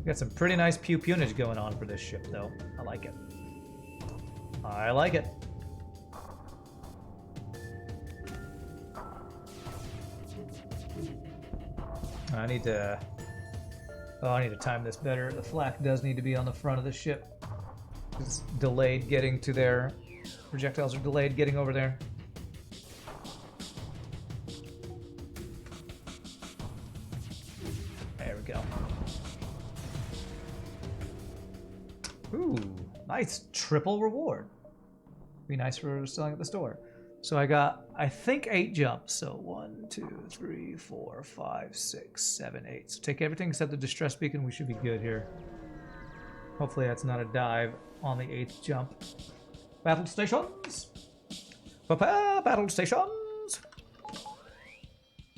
[SPEAKER 1] Got some pretty nice pew-pewnage going on for this ship, though. I like it. I like it. I need to... Oh, I need to time this better. The flak does need to be on the front of the ship. It's delayed getting to their... Projectiles are delayed getting over there. There we go. Ooh, nice triple reward. Be nice for selling at the store. So I got, I think, 8 jumps. So 1, 2, 3, 4, 5, 6, 7, 8. So take everything except the distress beacon. We should be good here. Hopefully that's not a dive. on the 8th jump. Battle stations! Prepare battle stations!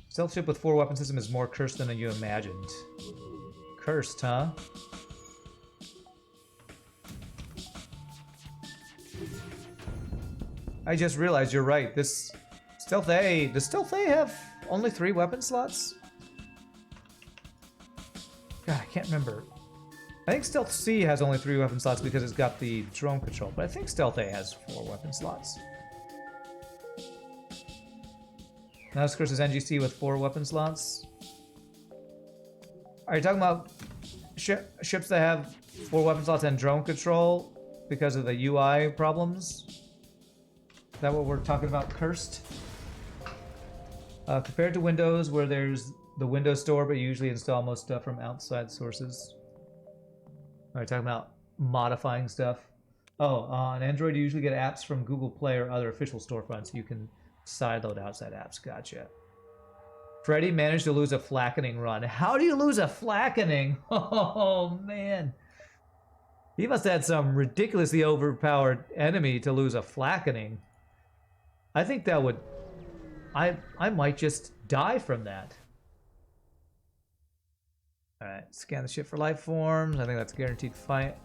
[SPEAKER 1] Stealth ship with 4 weapon system is more cursed than you imagined. Cursed, huh? I just realized you're right. This Stealth A, does Stealth A have only 3 weapon slots? God, I can't remember. I think Stealth C has only 3 weapon slots because it's got the drone control, but I think Stealth A has 4 weapon slots. Now this curses NGC with 4 weapon slots. Are you talking about ships that have 4 weapon slots and drone control because of the UI problems? Is that what we're talking about, cursed? Compared to Windows, where there's the Windows Store, but you usually install most stuff from outside sources. Are you talking about modifying stuff? Oh, on Android, you usually get apps from Google Play or other official storefronts. You can sideload outside apps. Gotcha. Freddy managed to lose a flackening run. How do you lose a flackening? Oh, man. He must have had some ridiculously overpowered enemy to lose a flackening. I think that would... I might just die from that. Alright, scan the ship for life forms. I think that's guaranteed fight.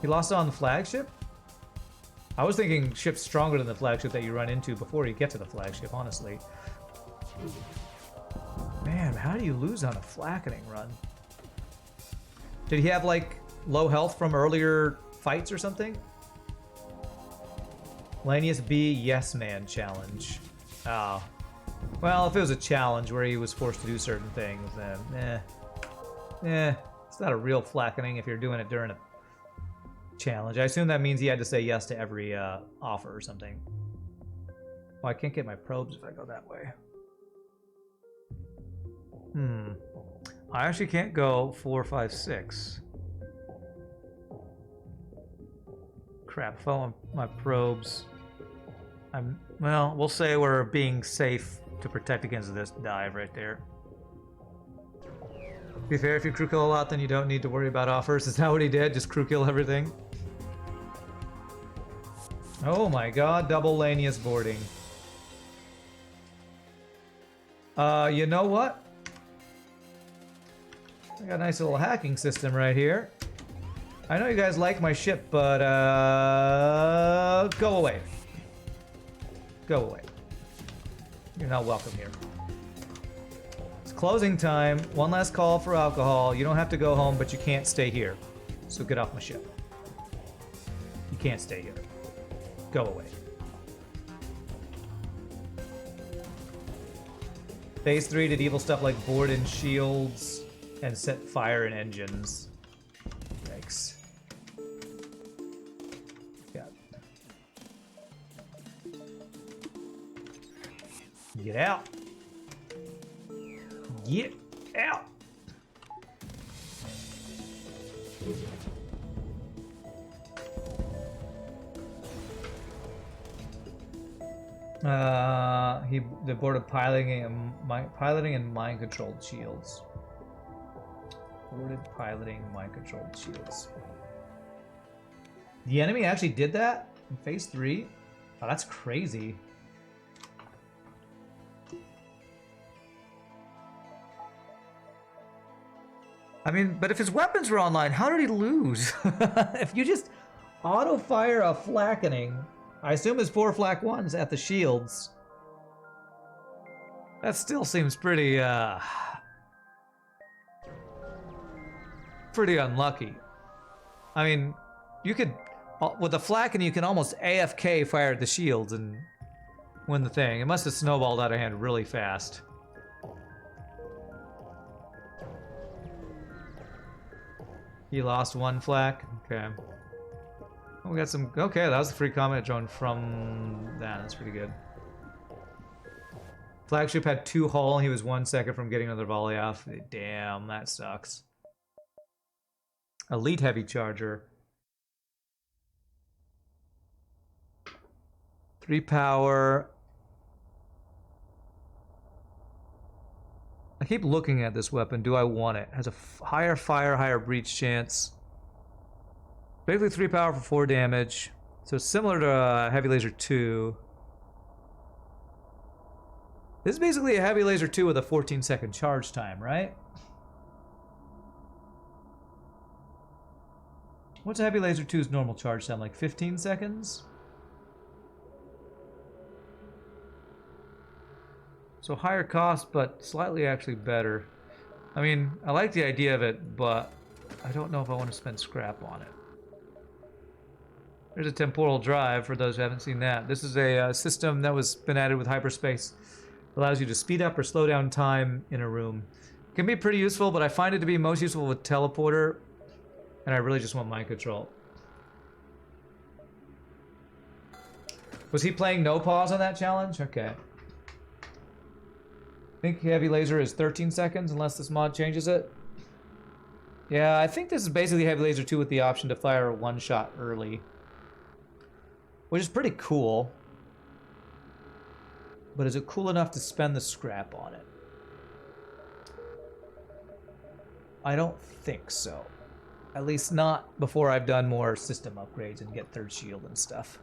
[SPEAKER 1] He lost it on the flagship? I was thinking ship's stronger than the flagship that you run into before you get to the flagship, honestly. Man, how do you lose on a flackening run? Did he have, like, low health from earlier fights or something? Lanius B, Yes Man challenge. Oh. Well, if it was a challenge where he was forced to do certain things, then it's not a real flackening if you're doing it during a challenge. I assume that means he had to say yes to every offer or something. Oh, I can't get my probes if I go that way. I actually can't go 4, 5, 6. Crap, if I want my probes... well, we'll say we're being safe to protect against this dive right there. To be fair, if you crew kill a lot, then you don't need to worry about offers. Is that what he did? Just crew kill everything? Oh my god, double Lanius boarding. You know what? I got a nice little hacking system right here. I know you guys like my ship, but go away. Go away. You're not welcome here. It's closing time. One last call for alcohol. You don't have to go home, but you can't stay here. So get off my ship. You can't stay here. Go away. Phase 3 did evil stuff like board in shields and set fire in engines. Yikes. Yeah. Get out. Get out. They boarded piloting and mind controlled shields. Boarded piloting, mind controlled shields. The enemy actually did that in phase 3? Oh, that's crazy. I mean, but if his weapons were online, how did he lose? If you just auto-fire a flackening, I assume it's 4 flak 1s at the shields. That still seems pretty, pretty unlucky. I mean, you could, with a flacken, you can almost AFK fire at the shields and win the thing. It must have snowballed out of hand really fast. He lost 1 flak. Okay. Oh, we got some. Okay, that was a free combat drone from that. That's pretty good. Flagship had 2 hull. He was 1 second from getting another volley off. Damn, that sucks. Elite heavy charger. 3 power. I keep looking at this weapon. Do I want it? Has a higher fire, higher breach chance. Basically 3 power for 4 damage. So it's similar to Heavy Laser 2. This is basically a Heavy Laser 2 with a 14-second charge time, right? What's a Heavy Laser 2's normal charge time? Like 15 seconds? So higher cost, but slightly actually better. I mean, I like the idea of it, but I don't know if I want to spend scrap on it. There's a temporal drive for those who haven't seen that. This is a system that was been added with hyperspace. It allows you to speed up or slow down time in a room. It can be pretty useful, but I find it to be most useful with teleporter, and I really just want mind control. Was he playing no pause on that challenge? Okay. I think Heavy Laser is 13 seconds unless this mod changes it. Yeah, I think this is basically Heavy Laser 2 with the option to fire a one-shot early. Which is pretty cool. But is it cool enough to spend the scrap on it? I don't think so. At least not before I've done more system upgrades and get third shield and stuff.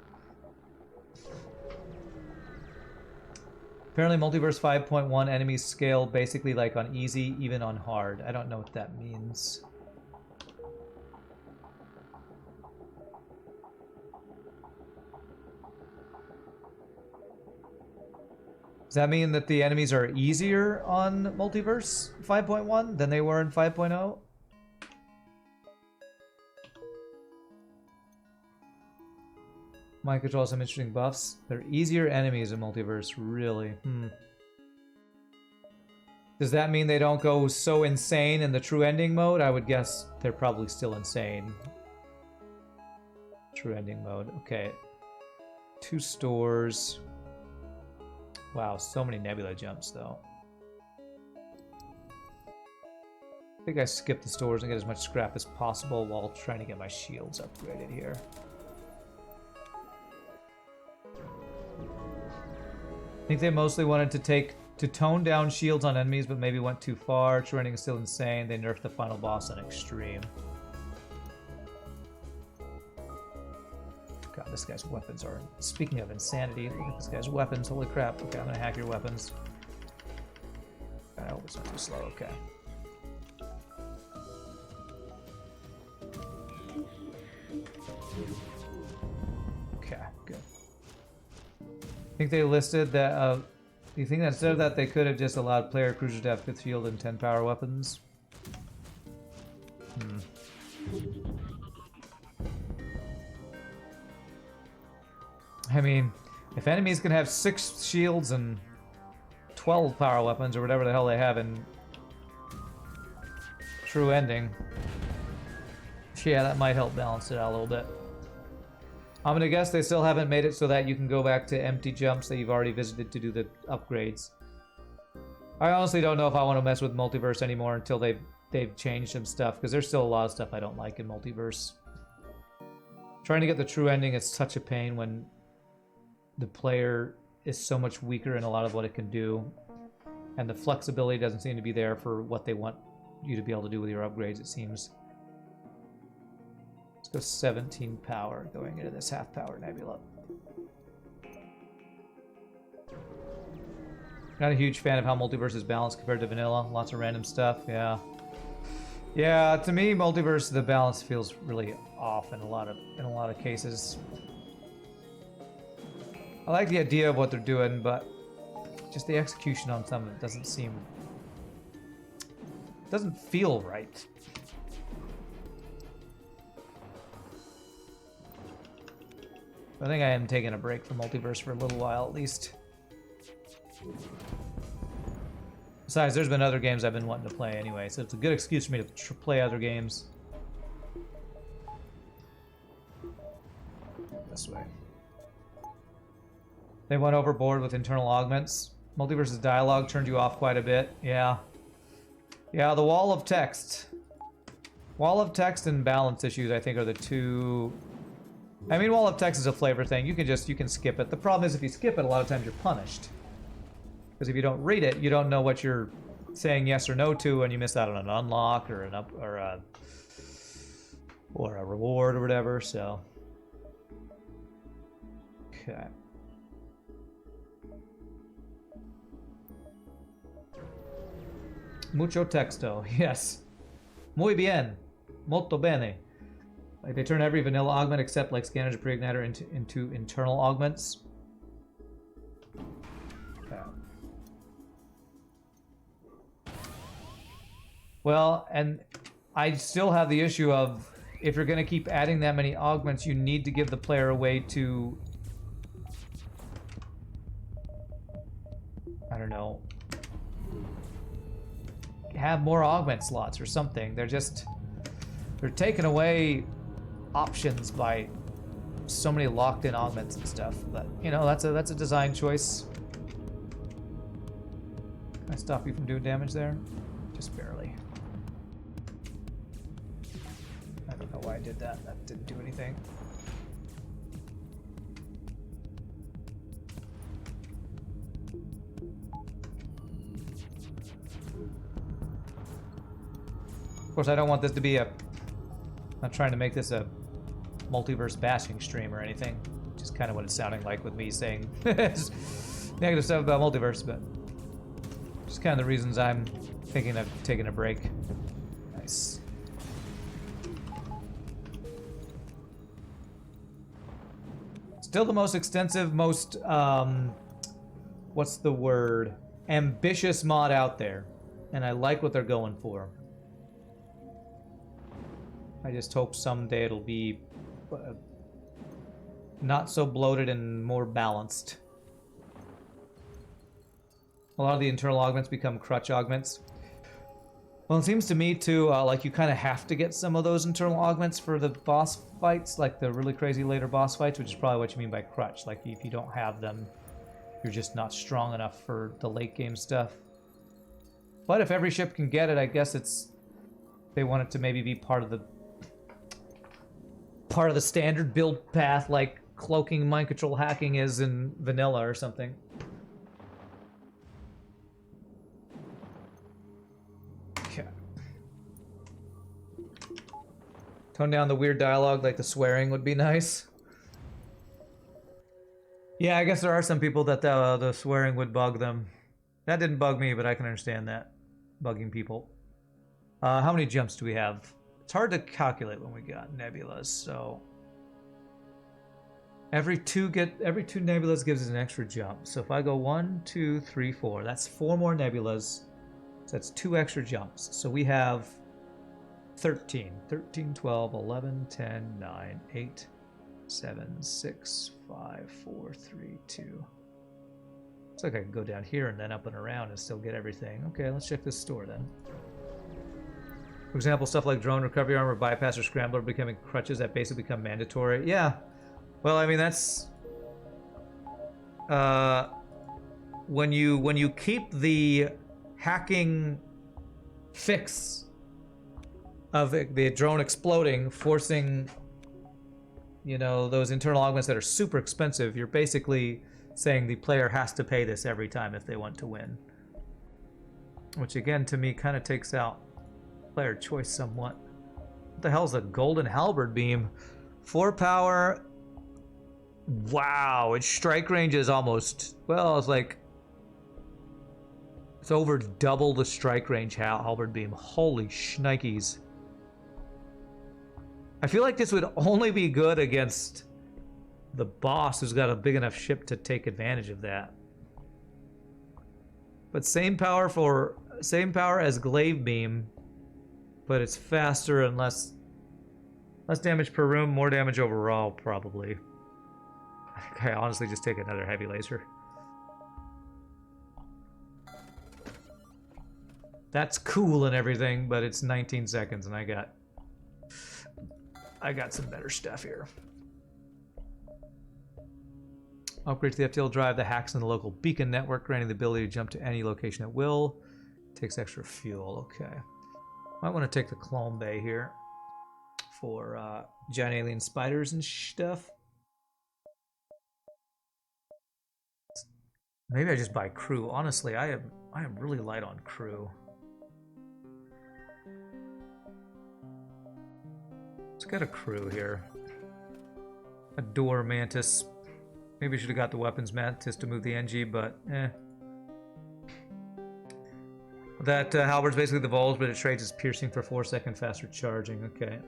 [SPEAKER 1] Apparently Multiverse 5.1 enemies scale basically like on easy, even on hard. I don't know what that means. Does that mean that the enemies are easier on Multiverse 5.1 than they were in 5.0? Mind control has some interesting buffs. They're easier enemies in Multiverse, really. Does that mean they don't go so insane in the true ending mode? I would guess they're probably still insane. True ending mode, okay. 2 stores. Wow, so many nebula jumps though. I think I skip the stores and get as much scrap as possible while trying to get my shields upgraded here. I think they mostly wanted to tone down shields on enemies, but maybe went too far. True ending is still insane. They nerfed the final boss on extreme. God, this guy's weapons are... Speaking of insanity, look at this guy's weapons. Holy crap. Okay, I'm gonna hack your weapons. I hope it's not too slow. Okay. Okay, good. I think they listed that, do you think that instead of that they could have just allowed player cruisers to have 5th shield and 10 power weapons? I mean, if enemies can have 6 shields and 12 power weapons or whatever the hell they have in true ending, yeah, that might help balance it out a little bit. I'm gonna guess they still haven't made it so that you can go back to empty jumps that you've already visited to do the upgrades. I honestly don't know if I want to mess with Multiverse anymore until they've changed some stuff, because there's still a lot of stuff I don't like in Multiverse. Trying to get the true ending is such a pain when the player is so much weaker in a lot of what it can do, and the flexibility doesn't seem to be there for what they want you to be able to do with your upgrades, it seems. Let's go 17 power going into this half power nebula. Not a huge fan of how Multiverse is balanced compared to vanilla. Lots of random stuff, yeah. Yeah, to me, Multiverse, the balance feels really off in a lot of cases. I like the idea of what they're doing, but just the execution on some of it doesn't feel right. I think I am taking a break from Multiverse for a little while at least. Besides, there's been other games I've been wanting to play anyway, so it's a good excuse for me to play other games. This way. They went overboard with internal augments. Multiverse's dialogue turned you off quite a bit. Yeah. Yeah, the wall of text. Wall of text and balance issues, I think, are the two... I mean, wall of text is a flavor thing. You can skip it. The problem is if you skip it, a lot of times you're punished. Because if you don't read it, you don't know what you're saying yes or no to, and you miss out on an unlock or or a reward or whatever. So, okay. Mucho texto. Yes. Muy bien. Molto bene. Like they turn every vanilla augment except like Scanner's Preigniter into internal augments. Okay. Well, and I still have the issue of if you're going to keep adding that many augments, you need to give the player a way to, I don't know, have more augment slots or something. They're taking away options by so many locked-in augments and stuff. But you know, that's a design choice. Can I stop you from doing damage there? Just barely. I don't know why I did that. That didn't do anything. Of course, I don't want this to be I'm not trying to make this a multiverse bashing stream or anything. Just kind of what it's sounding like with me saying negative stuff about multiverse, but just kind of the reasons I'm thinking of taking a break. Nice. Still the most extensive, most, what's the word? Ambitious mod out there. And I like what they're going for. I just hope someday it'll be not so bloated and more balanced. A lot of the internal augments become crutch augments. Well, it seems to me too, like you kind of have to get some of those internal augments for the boss fights, like the really crazy later boss fights, which is probably what you mean by crutch. Like if you don't have them, you're just not strong enough for the late game stuff. But if every ship can get it, I guess they want it to maybe be part of the standard build path, like cloaking mind control hacking is in vanilla or something. Okay. Tone down the weird dialogue, like the swearing would be nice. Yeah, I guess there are some people that the swearing would bug them. That didn't bug me, but I can understand that bugging people. How many jumps do we have? It's hard to calculate when we got nebulas, so every two nebulas gives us an extra jump. So if I go 1, 2, 3, 4, that's 4 more nebulas. So that's 2 extra jumps. So we have 13, 12, 11, 10, 9, 8, 7, 6, 5, 4, 3, 2. Looks like I can go down here and then up and around and still get everything. Okay, let's check this store then. For example, stuff like drone recovery armor, bypass, or scrambler becoming crutches that basically become mandatory. Yeah. Well, I mean, that's when you keep the hacking fix of the drone exploding, forcing, you know, those internal augments that are super expensive, you're basically saying the player has to pay this every time if they want to win. Which again, to me, kind of takes out player choice somewhat. What the hell's a golden halberd beam? 4 power. Wow, its strike range is almost, well, it's like, it's over double the strike range halberd beam. Holy shnikes. I feel like this would only be good against the boss who's got a big enough ship to take advantage of that. But same power as glaive beam, but it's faster and less damage per room, more damage overall, probably. I honestly just take another heavy laser. That's cool and everything, but it's 19 seconds and I got some better stuff here. Upgrade to the FTL drive, the hacks in the local beacon network, granting the ability to jump to any location at will. Takes extra fuel, okay. Might want to take the clone bay here for giant alien spiders and stuff. Maybe I just buy crew. Honestly, I am really light on crew. It's got a crew here. A door mantis. Maybe should have got the weapons mantis to move the NG, but eh. That halberd's basically the Volge, but it trades as piercing for 4-second faster charging. Okay.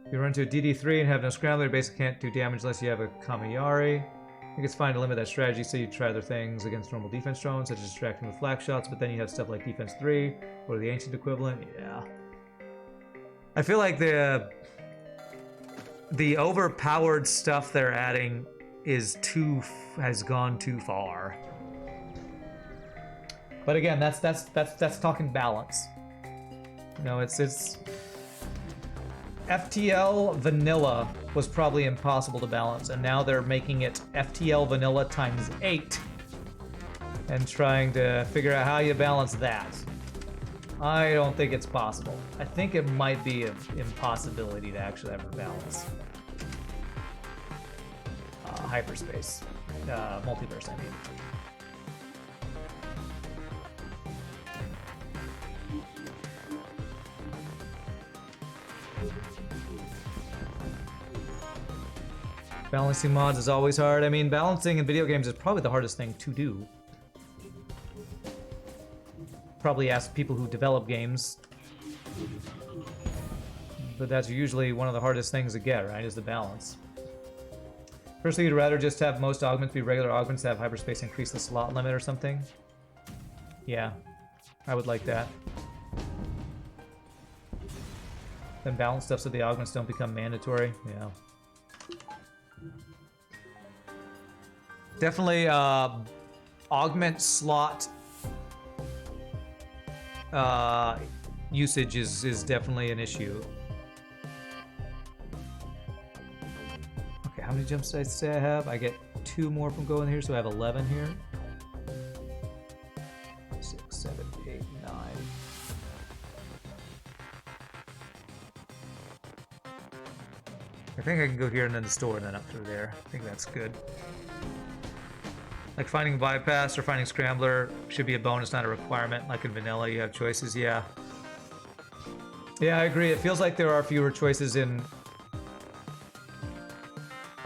[SPEAKER 1] If you run to a DD3 and have no scrambler, you basically can't do damage unless you have a Kamiyari. I think it's fine to limit that strategy so you try other things against normal defense drones, such as distracting with flak shots, but then you have stuff like defense 3 or the ancient equivalent. Yeah. I feel like the overpowered stuff they're adding has gone too far. But again, that's talking balance. You know, it's FTL vanilla was probably impossible to balance, and now they're making it FTL vanilla times 8 and trying to figure out how you balance that. I don't think it's possible. I think it might be an impossibility to actually ever balance hyperspace, multiverse, I mean. Balancing mods is always hard. I mean, balancing in video games is probably the hardest thing to do. Probably ask people who develop games. But that's usually one of the hardest things to get, right? Is the balance. Personally, you'd rather just have most augments be regular augments to have hyperspace increase the slot limit or something? Yeah, I would like that. Then balance stuff so the augments don't become mandatory. Yeah. Definitely augment slot usage is definitely an issue. Okay, how many jumps did I say I have? I get 2 more from going here, so I have 11 here. 6, 7, 8, 9. I think I can go here and then the store and then up through there. I think that's good. Like finding bypass or finding scrambler should be a bonus, not a requirement. Like in vanilla, you have choices. Yeah. Yeah, I agree. It feels like there are fewer choices in...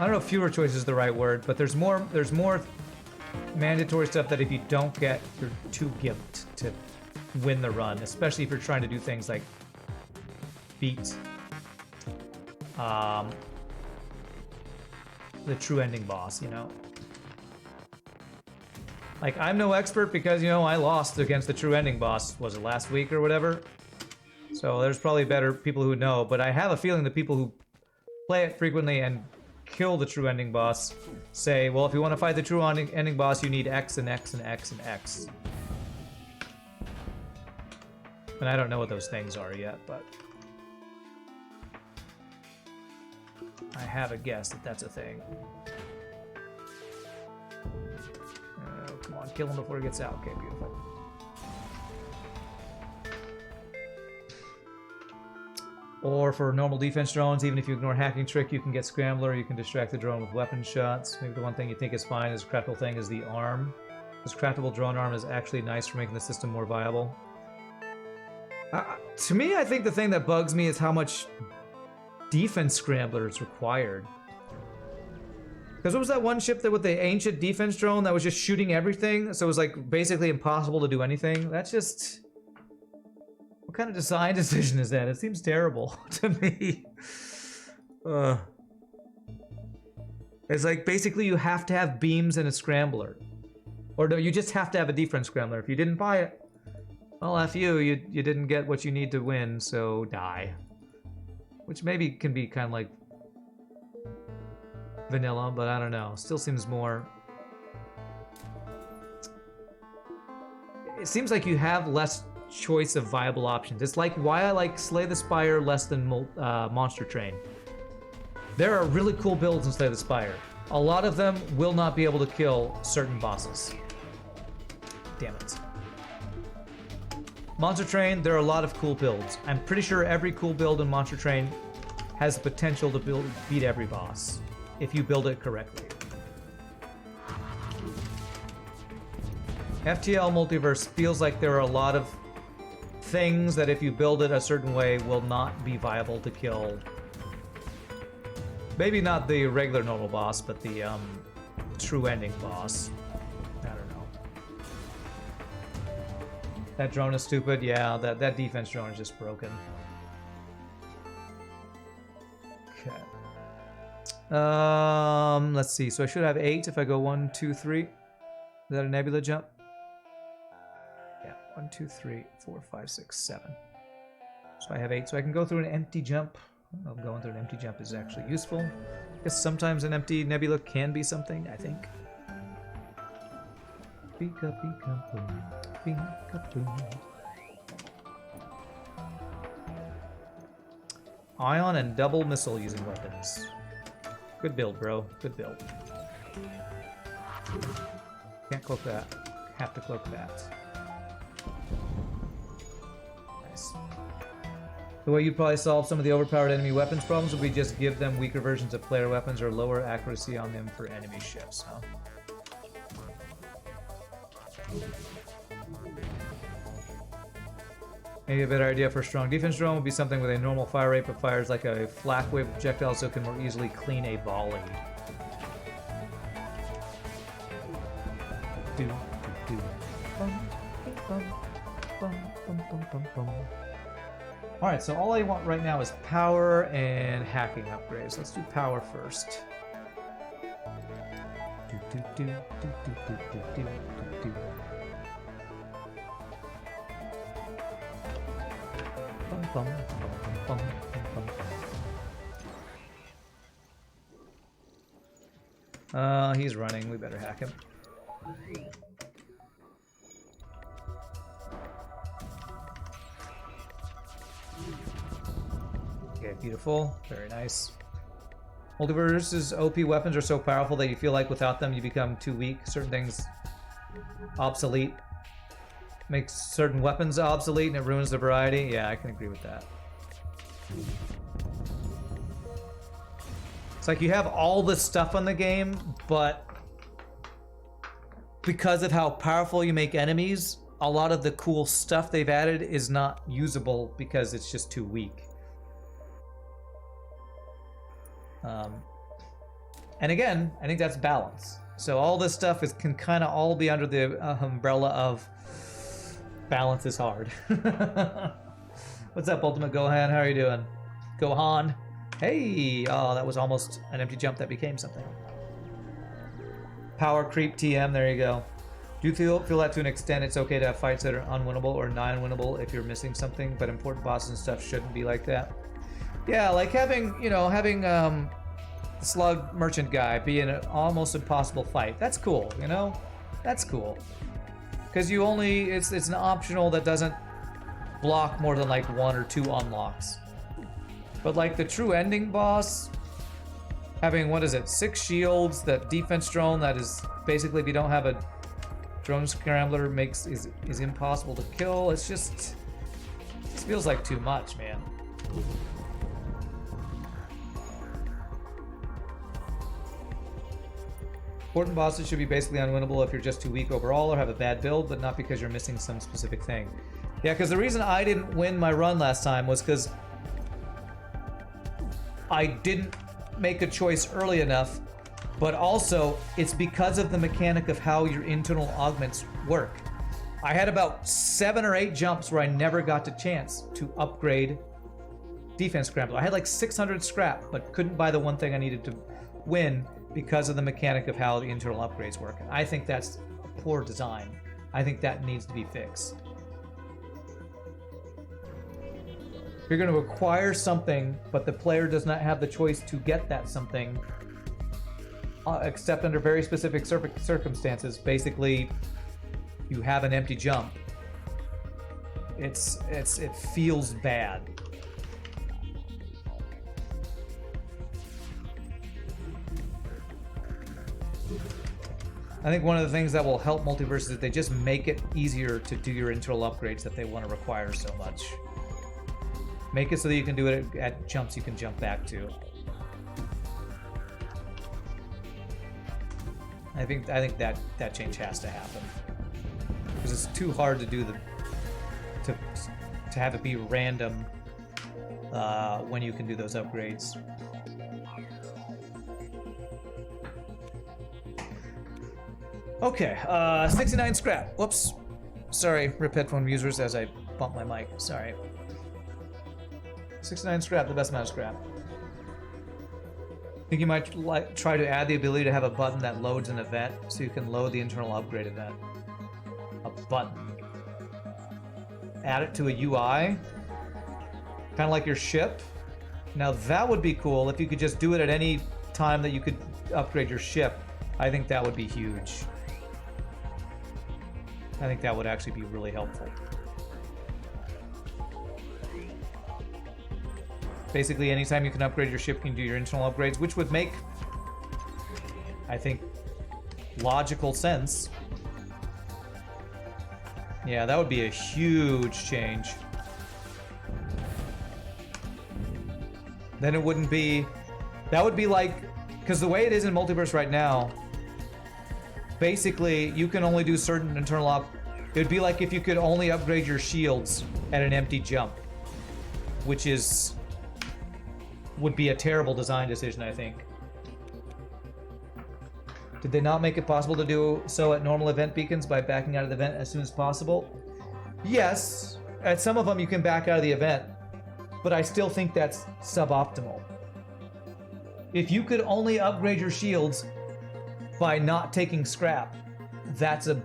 [SPEAKER 1] I don't know if fewer choices is the right word, but there's more mandatory stuff that if you don't get, you're too gimped to win the run, especially if you're trying to do things like beat the true ending boss, you know? Like, I'm no expert because, you know, I lost against the true ending boss, was it last week or whatever? So there's probably better people who know, but I have a feeling that people who play it frequently and kill the true ending boss say, well, if you want to fight the true ending boss, you need X and X and X and X. And I don't know what those things are yet, but I have a guess that that's a thing. Come on, kill him before he gets out. Okay, beautiful. Or for normal defense drones, even if you ignore hacking trick, you can get scrambler, you can distract the drone with weapon shots. Maybe the one thing you think is fine is craftable thing is the arm. This craftable drone arm is actually nice for making the system more viable. To me, I think the thing that bugs me is how much defense scrambler is required. Because what was that one ship that with the ancient defense drone that was just shooting everything? So it was like basically impossible to do anything. That's just... What kind of design decision is that? It seems terrible to me. It's like basically you have to have beams and a scrambler. Or no, you just have to have a defense scrambler. If you didn't buy it, well, F you didn't get what you need to win, so die. Which maybe can be kind of like vanilla, but I don't know. Still seems more... It seems like you have less choice of viable options. It's like why I like Slay the Spire less than Monster Train. There are really cool builds in Slay the Spire. A lot of them will not be able to kill certain bosses. Damn it. Monster Train, there are a lot of cool builds. I'm pretty sure every cool build in Monster Train has the potential to beat every boss, if you build it correctly. FTL Multiverse feels like there are a lot of things that if you build it a certain way will not be viable to kill. Maybe not the regular normal boss, but the true ending boss. I don't know. That drone is stupid. Yeah, that defense drone is just broken. Okay. Let's see. So I should have 8 if I go 1, 2, 3. Is that a nebula jump? Yeah, 1, 2, 3, 4, 5, 6, 7. So I have 8. So I can go through an empty jump. I don't know if going through an empty jump is actually useful. I guess sometimes an empty nebula can be something, I think. Pika, pika, boom. Pika, boom. Ion and double missile using weapons. Good build, bro. Good build. Can't cloak that. Have to cloak that. Nice. The way you'd probably solve some of the overpowered enemy weapons problems would be just give them weaker versions of player weapons or lower accuracy on them for enemy ships, huh? Maybe a better idea for a strong defense drone would be something with a normal fire rate but fires like a flak wave projectile so it can more easily clean a volley. Alright, so all I want right now is power and hacking upgrades. Let's do power first. He's running. We better hack him. Okay, beautiful. Very nice. Multiverse's OP weapons are so powerful that you feel like without them you become too weak. Certain things obsolete. Makes certain weapons obsolete and it ruins the variety. Yeah, I can agree with that. It's like you have all this stuff on the game, but because of how powerful you make enemies, a lot of the cool stuff they've added is not usable because it's just too weak. And again, I think that's balance. So all this stuff can kind of all be under the umbrella of balance is hard. What's up, Ultimate Gohan? How are you doing? Gohan. Hey! Oh, that was almost an empty jump that became something. Power creep TM, there you go. Do you feel that to an extent it's okay to have fights that are unwinnable or non-winnable if you're missing something, but important bosses and stuff shouldn't be like that? Yeah, like having the slug merchant guy be an almost impossible fight. That's cool, you know? That's cool. Because it's an optional that doesn't block more than like 1 or 2 unlocks. But like the true ending boss, having, 6 shields, that defense drone that is basically, if you don't have a drone scrambler, is impossible to kill. It feels like too much, man. Important bosses should be basically unwinnable if you're just too weak overall or have a bad build, but not because you're missing some specific thing. Yeah, because the reason I didn't win my run last time was because I didn't make a choice early enough, but also it's because of the mechanic of how your internal augments work. I had about 7 or 8 jumps where I never got the chance to upgrade defense scrambler. I had like 600 scrap, but couldn't buy the one thing I needed to win because of the mechanic of how the internal upgrades work. And I think that's a poor design. I think that needs to be fixed. If you're going to acquire something, but the player does not have the choice to get that something, except under very specific circumstances, basically, you have an empty jump. It feels bad. I think one of the things that will help Multiverse is that they just make it easier to do your internal upgrades that they want to require so much. Make it so that you can do it at jumps you can jump back to. I think that change has to happen. Because it's too hard to do to to have it be random when you can do those upgrades. Okay, 69 scrap. Whoops. Sorry, rip headphone users as I bump my mic. Sorry. 69 scrap, the best amount of scrap. I think you might try to add the ability to have a button that loads an event, so you can load the internal upgrade event. A button. Add it to a UI. Kind of like your ship. Now that would be cool if you could just do it at any time that you could upgrade your ship. I think that would be huge. I think that would actually be really helpful. Basically, anytime you can upgrade your ship, you can do your internal upgrades, which would make, I think, logical sense. Yeah, that would be a huge change. Then it wouldn't be... That would be like... Because the way it is in Multiverse right now, basically, you can only do certain internal it would be like if you could only upgrade your shields at an empty jump, which is... would be a terrible design decision, I think. Did they not make it possible to do so at normal event beacons by backing out of the event as soon as possible? Yes, at some of them you can back out of the event, but I still think that's suboptimal. If you could only upgrade your shields by not taking scrap, that's a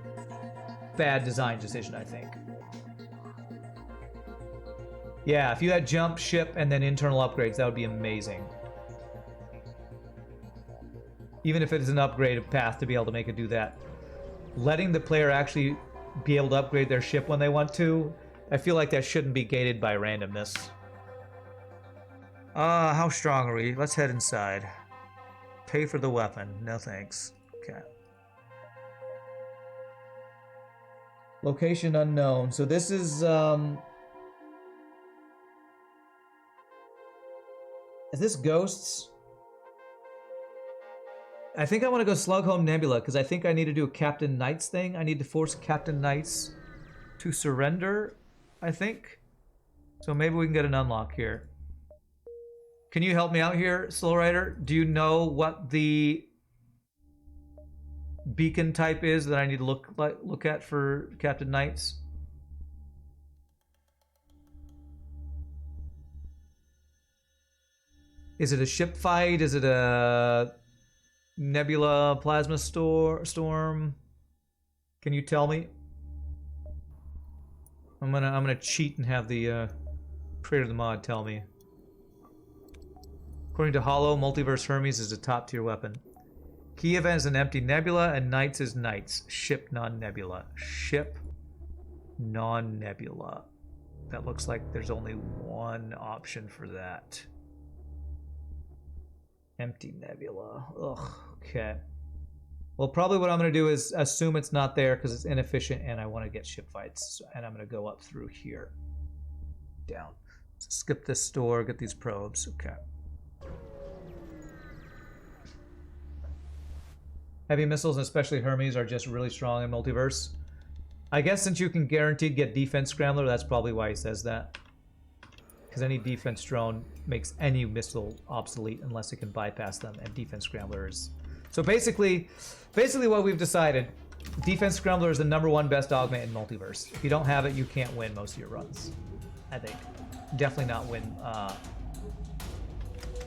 [SPEAKER 1] bad design decision, I think. Yeah, if you had jump, ship, and then internal upgrades, that would be amazing. Even if it is an upgraded path to be able to make it do that. Letting the player actually be able to upgrade their ship when they want to, I feel like that shouldn't be gated by randomness. How strong are we? Let's head inside. Pay for the weapon. No thanks. Okay. Location unknown. So this is this Ghosts? I think I want to go Slughome Nebula, because I think I need to do a Captain Knights thing. I need to force Captain Knights to surrender, I think. So maybe we can get an unlock here. Can you help me out here, Slow Rider? Do you know what the beacon type is that I need to look at for Captain Knights? Is it a ship fight? Is it a nebula plasma storm? Can you tell me? I'm gonna cheat and have the creator of the mod tell me. According to Hollow, Multiverse Hermes is a top tier weapon. Key event is an empty nebula, and Knights is Knights. Ship non-nebula. Ship non-nebula. That looks like there's only one option for that. Empty nebula. Ugh, okay. Well, probably what I'm going to do is assume it's not there because it's inefficient and I want to get ship fights. And I'm going to go up through here. Down. So skip this store, get these probes. Okay. Heavy missiles, and especially Hermes, are just really strong in Multiverse. I guess since you can guaranteed get Defense Scrambler, that's probably why he says that. Because any defense drone makes any missile obsolete unless it can bypass them, and Defense Scrambler is... So basically what we've decided, Defense Scrambler is the #1 best augment in Multiverse. If you don't have it, you can't win most of your runs, I think. Definitely not win,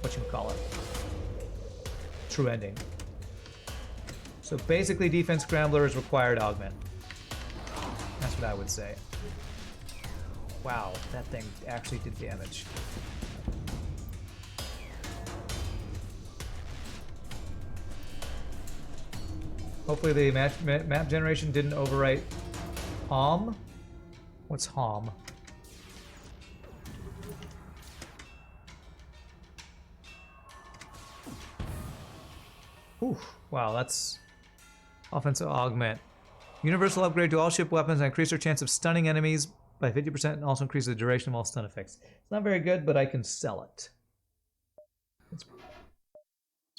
[SPEAKER 1] whatchamacallit, True Ending. So basically Defense Scrambler is required augment. That's what I would say. Wow, that thing actually did damage. Hopefully the map generation didn't overwrite HOM. What's HOM? Ooh, wow, that's offensive augment. Universal upgrade to all ship weapons and increase their chance of stunning enemies by 50% and also increase the duration of all stun effects. It's not very good, but I can sell it. It's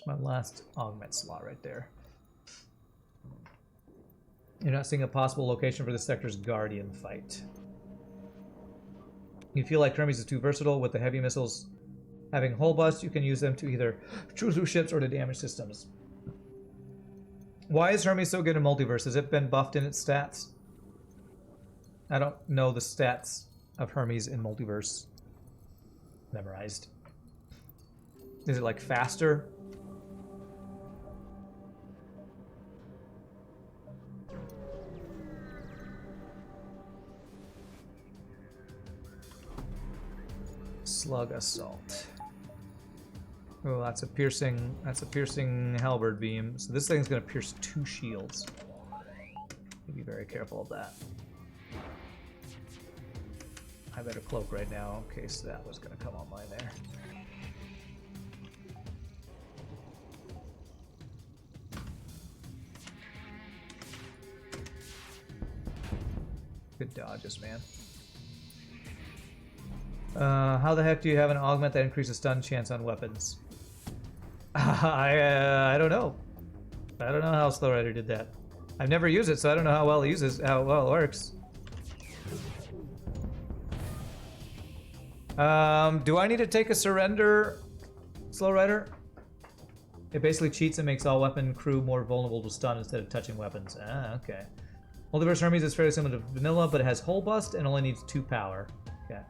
[SPEAKER 1] my last augment slot right there. You're not seeing a possible location for the sector's Guardian fight. You feel like Hermes is too versatile with the heavy missiles having hull bust. You can use them to either shoot through ships or to damage systems. Why is Hermes so good in multiverse? Has it been buffed in its stats? I don't know the stats of Hermes in multiverse memorized. Is it like faster? Slug assault. Oh, that's a piercing halberd beam. So this thing's gonna pierce 2 shields. Be very careful of that. I better cloak right now in case that was gonna come online there. Good dodges, man. How the heck do you have an augment that increases stun chance on weapons? I don't know. I don't know how Slow Rider did that. I've never used it, so I don't know how well it works. Do I need to take a surrender, Slow Rider? It basically cheats and makes all weapon crew more vulnerable to stun instead of touching weapons. Ah, okay. Multiverse Hermes is fairly similar to vanilla, but it has hull bust and only needs 2 power. Okay.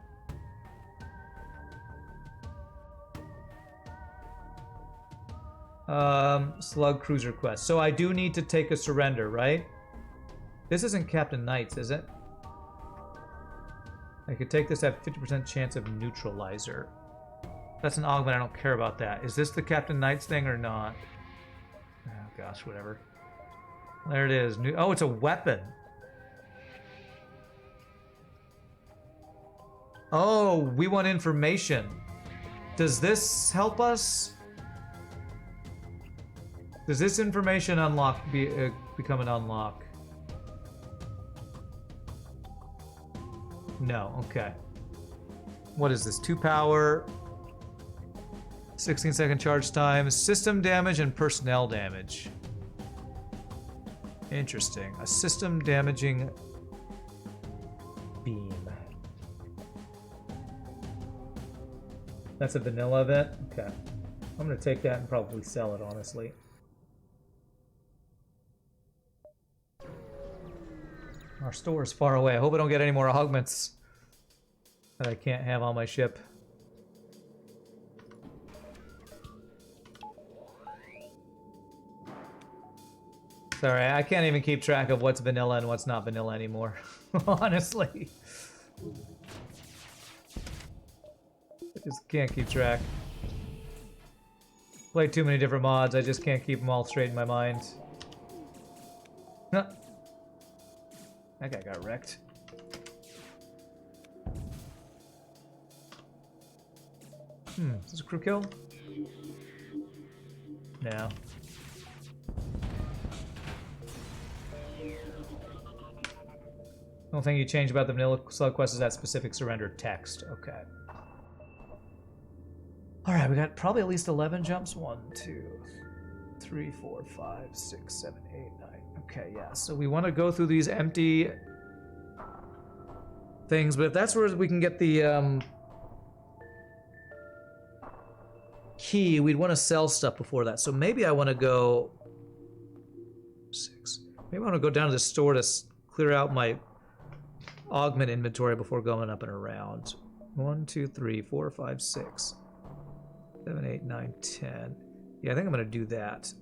[SPEAKER 1] Slug Cruiser Quest. So I do need to take a surrender, right? This isn't Captain Knights, is it? I could take this at 50% chance of neutralizer. That's an augment, I don't care about that. Is this the Captain Knights thing or not? Oh gosh, whatever. There it is. Oh, it's a weapon. Oh, we want information. Does this help us? Does this information become an unlock? No, okay. What is this? 2 power, 16-second charge time, system damage, and personnel damage. Interesting. A system damaging beam. That's a vanilla event? Okay. I'm gonna take that and probably sell it, honestly. Our store is far away. I hope I don't get any more augments that I can't have on my ship. Sorry, I can't even keep track of what's vanilla and what's not vanilla anymore. Honestly. I just can't keep track. Played too many different mods, I just can't keep them all straight in my mind. Huh. That guy got wrecked. Is this a crew kill? No. The only thing you change about the vanilla slug quest is that specific surrender text. Okay. Alright, we got probably at least 11 jumps. 1, 2, 3, 4, 5, 6, 7, 8, 9. Okay, yeah. So we want to go through these empty things, but if that's where we can get the key, we'd want to sell stuff before that. So maybe I want to go 6. Maybe I want to go down to the store to clear out my augment inventory before going up and around. 1, 2, 3, 4, 5, 6, 7, 8, 9, 10. Yeah, I think I'm gonna do that.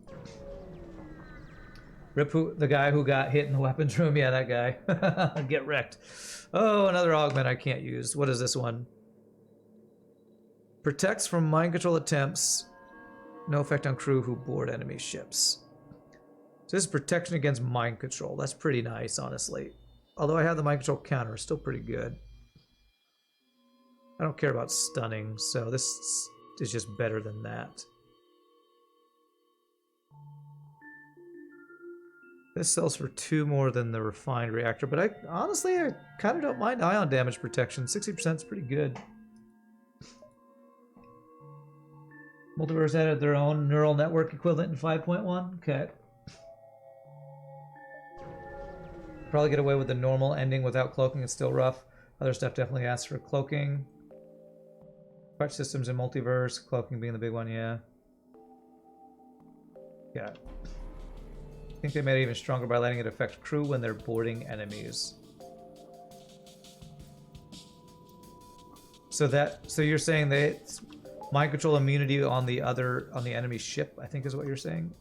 [SPEAKER 1] Rip the guy who got hit in the weapons room. Yeah, that guy. Get wrecked. Oh, another augment I can't use. What is this one? Protects from mind control attempts. No effect on crew who board enemy ships. So this is protection against mind control. That's pretty nice, honestly. Although I have the mind control counter, still pretty good. I don't care about stunning, so this is just better than that. This sells for 2 more than the refined reactor, but I kind of don't mind ion damage protection. 60% is pretty good. Multiverse added their own neural network equivalent in 5.1. Okay. Probably get away with the normal ending without cloaking. It's still rough. Other stuff definitely asks for cloaking. Crutch systems in multiverse, cloaking being the big one, yeah. Yeah. I think they made it even stronger by letting it affect crew when they're boarding enemies. So you're saying that mind control immunity on the enemy ship, I think is what you're saying?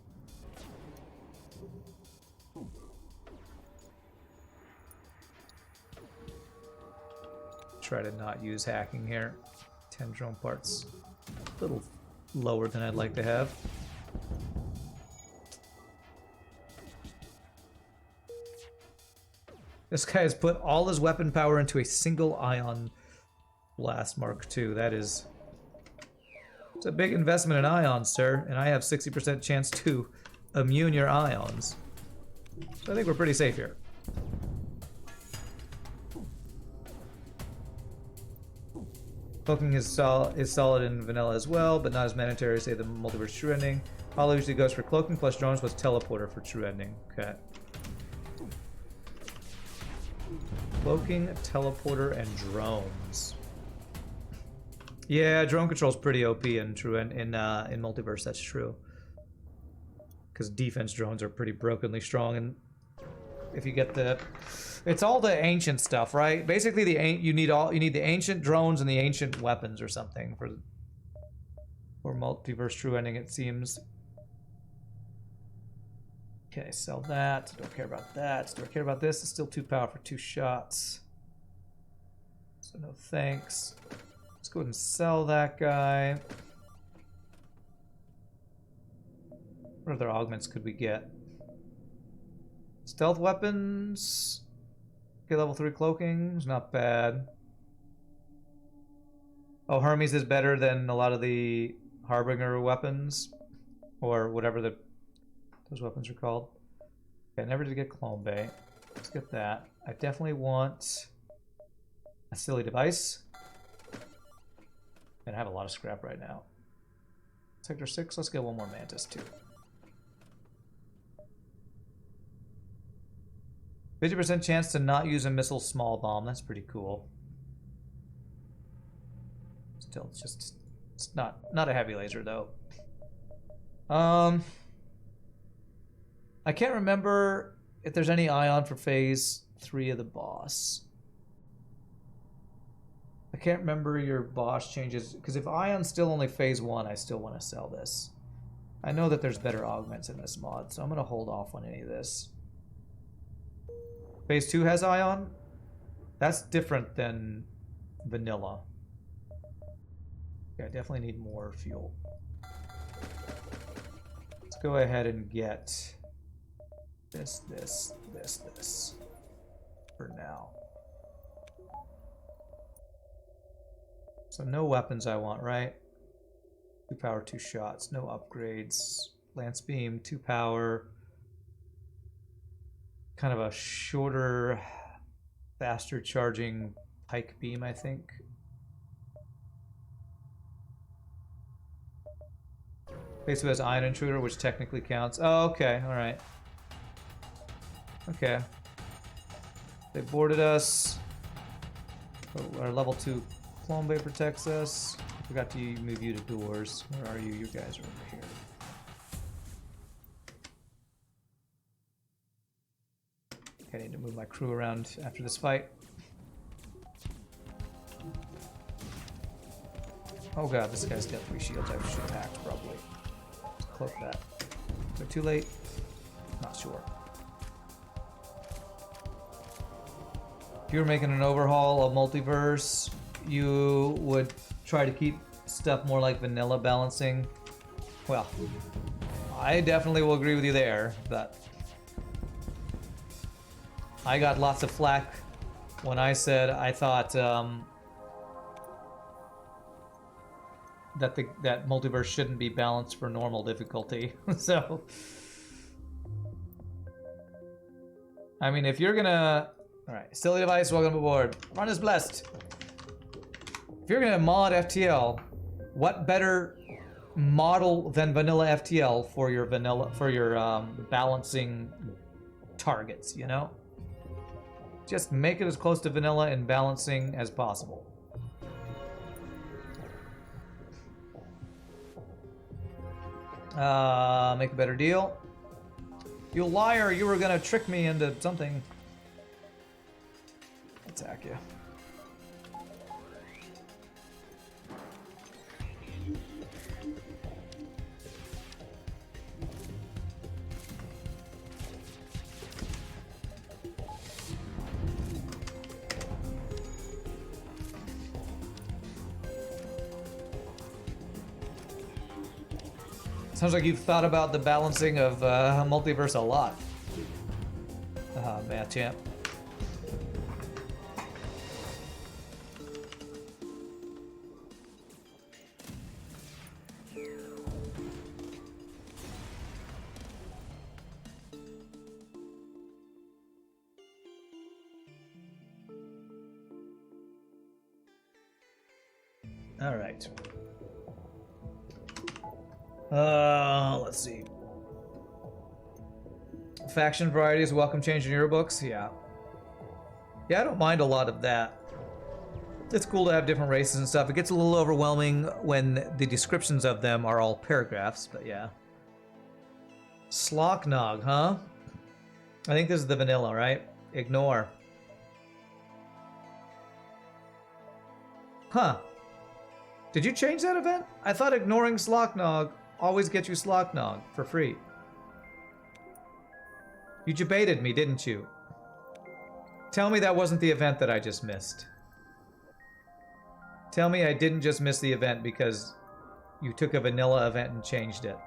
[SPEAKER 1] Try to not use hacking here. 10 drone parts. A little lower than I'd like to have. This guy has put all his weapon power into a single ion blast Mark II. That is... It's a big investment in ions, sir. And I have 60% chance to immune your ions. So I think we're pretty safe here. Cloaking is solid in vanilla as well, but not as mandatory as, say, the multiverse true ending. Hollow usually goes for cloaking plus drones plus teleporter for true ending. Okay. Cloaking, teleporter, and drones. Yeah, drone control's pretty OP in multiverse. That's true. Because defense drones are pretty brokenly strong, and if you get the, it's all the ancient stuff, right? Basically, you need the ancient drones and the ancient weapons or something for multiverse true ending. It seems. Okay, sell that. Don't care about that. Do I care about this? It's still 2 power for 2 shots. So no thanks. Let's go ahead and sell that guy. What other augments could we get? Stealth weapons. Okay, level 3 cloaking is not bad. Oh, Hermes is better than a lot of the Harbinger weapons. Or whatever those weapons are called. Okay, I never did get Clone Bay. Let's get that. I definitely want a silly device. And I have a lot of scrap right now. Sector 6, let's get one more Mantis too. 50% chance to not use a missile small bomb. That's pretty cool. Still, it's not a heavy laser though. I can't remember if there's any ion for phase 3 of the boss. I can't remember your boss changes, because if ion's still only phase 1, I still want to sell this. I know that there's better augments in this mod, so I'm going to hold off on any of this. Phase 2 has ion? That's different than vanilla. Yeah, I definitely need more fuel. Let's go ahead and get this for now. So no weapons I want, right? 2 power, 2 shots, no upgrades. Lance beam, 2 power. Kind of a shorter, faster charging pike beam, I think. Basically has ion intruder, which technically counts. Oh, okay, all right. Okay. They boarded us. Oh, our level 2 Clone Bay protects us. Forgot to move you to doors. Where are you? You guys are over here. Okay, I need to move my crew around after this fight. Oh god, this guy's got 3 shields. I should have hacked, probably. Let's cloak that. Is it too late? Not sure. If you were making an overhaul of multiverse, you would try to keep stuff more like vanilla balancing. Well, I definitely will agree with you there, but I got lots of flack when I said I thought that multiverse shouldn't be balanced for normal difficulty. So, I mean, if you're gonna... Alright, silly device, welcome aboard. Run is blessed. If you're gonna mod FTL, what better model than vanilla FTL for your balancing targets, you know? Just make it as close to vanilla in balancing as possible. Make a better deal. You liar, you were gonna trick me into something. Attack you. Sounds like you've thought about the balancing of multiverse a lot. Machamp. All right. Let's see. Faction varieties, welcome change in your books. Yeah. Yeah, I don't mind a lot of that. It's cool to have different races and stuff. It gets a little overwhelming when the descriptions of them are all paragraphs, but yeah. Slocknog, huh? I think this is the vanilla, right? Ignore. Huh. Did you change that event? I thought ignoring Slocknog always gets you Slocknog for free. You debated me, didn't you? Tell me that wasn't the event that I just missed. Tell me I didn't just miss the event because you took a vanilla event and changed it.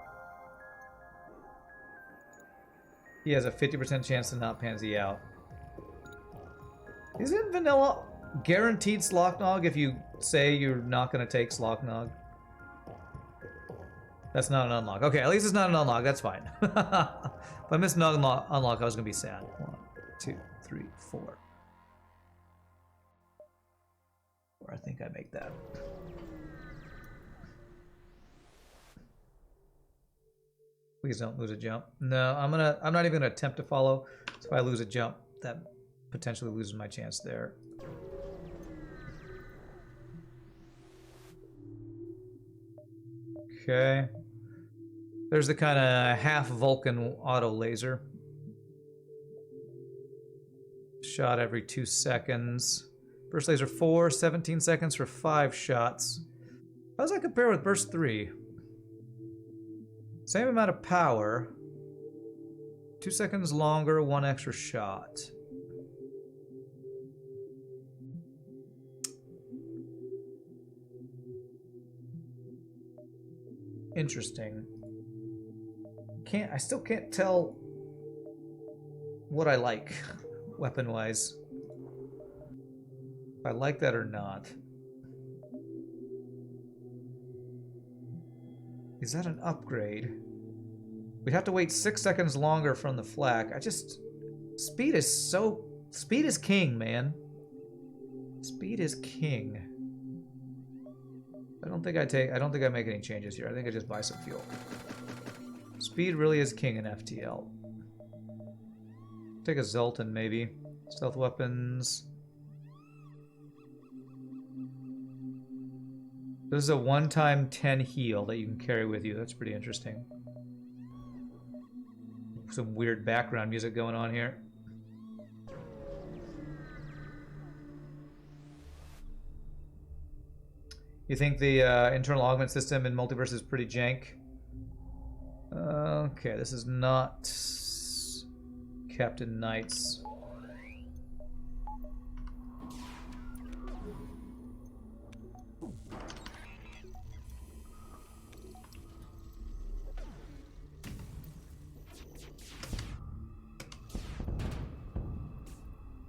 [SPEAKER 1] He has a 50% chance to not pansy out. Isn't vanilla guaranteed Slocknog if you say you're not going to take Slocknog? That's not an unlock. Okay, at least it's not an unlock. That's fine. If I missed an unlock, I was going to be sad. 1, 2, 3, 4. Or I think I make that. Please don't lose a jump. No, I'm not even gonna attempt to follow. So if I lose a jump, that potentially loses my chance there. Okay. There's the kind of half Vulcan auto laser. Shot every 2 seconds. Burst laser 4, 17 seconds for 5 shots. How does that compare with burst 3? Same amount of power. 2 seconds longer, 1 extra shot. Interesting. I still can't tell what I like, weapon-wise. If I like that or not. Is that an upgrade? We'd have to wait 6 seconds longer from the flak. Speed is king, man. Speed is king. I don't think I make any changes here. I think I just buy some fuel. Speed really is king in FTL. Take a Zoltan, maybe. Stealth weapons. This is a one-time 10 heal that you can carry with you. That's pretty interesting. Some weird background music going on here. You think the internal augment system in Multiverse is pretty jank? Okay, this is not Captain Knight's.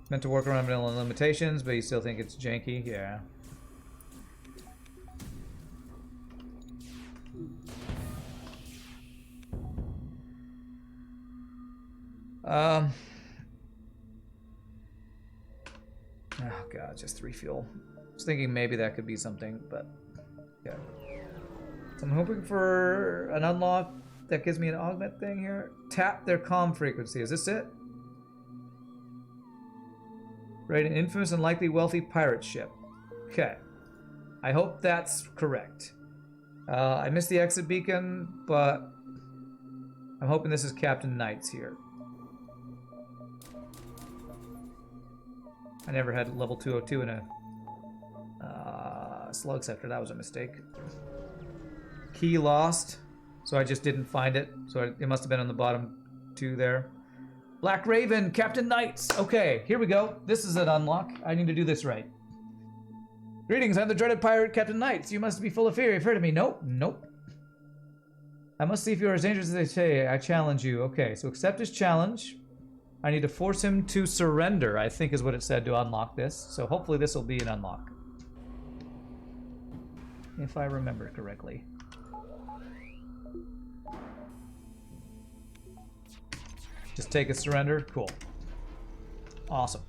[SPEAKER 1] Meant to work around vanilla limitations, but you still think it's janky? Yeah. Oh god, just 3 fuel. I was thinking maybe that could be something, but yeah. So I'm hoping for an unlock that gives me an augment thing here. Tap their comm frequency. Is this it? Right, an infamous and likely wealthy pirate ship. Okay. I hope that's correct. I missed the exit beacon, but I'm hoping this is Captain Knights here. I never had level 202 in a slug sector. That was a mistake. Key lost, so I just didn't find it. So it must have been on the bottom 2 there. Black Raven, Captain Knights. Okay, here we go. This is an unlock. I need to do this right. Greetings, I'm the dreaded pirate Captain Knights. You must be full of fear. You've heard of me. Nope. Nope. I must see if you are as dangerous as they say. I challenge you. Okay, so accept his challenge. I need to force him to surrender, I think is what it said to unlock this. So hopefully this will be an unlock. If I remember correctly. Just take a surrender. Cool. Awesome.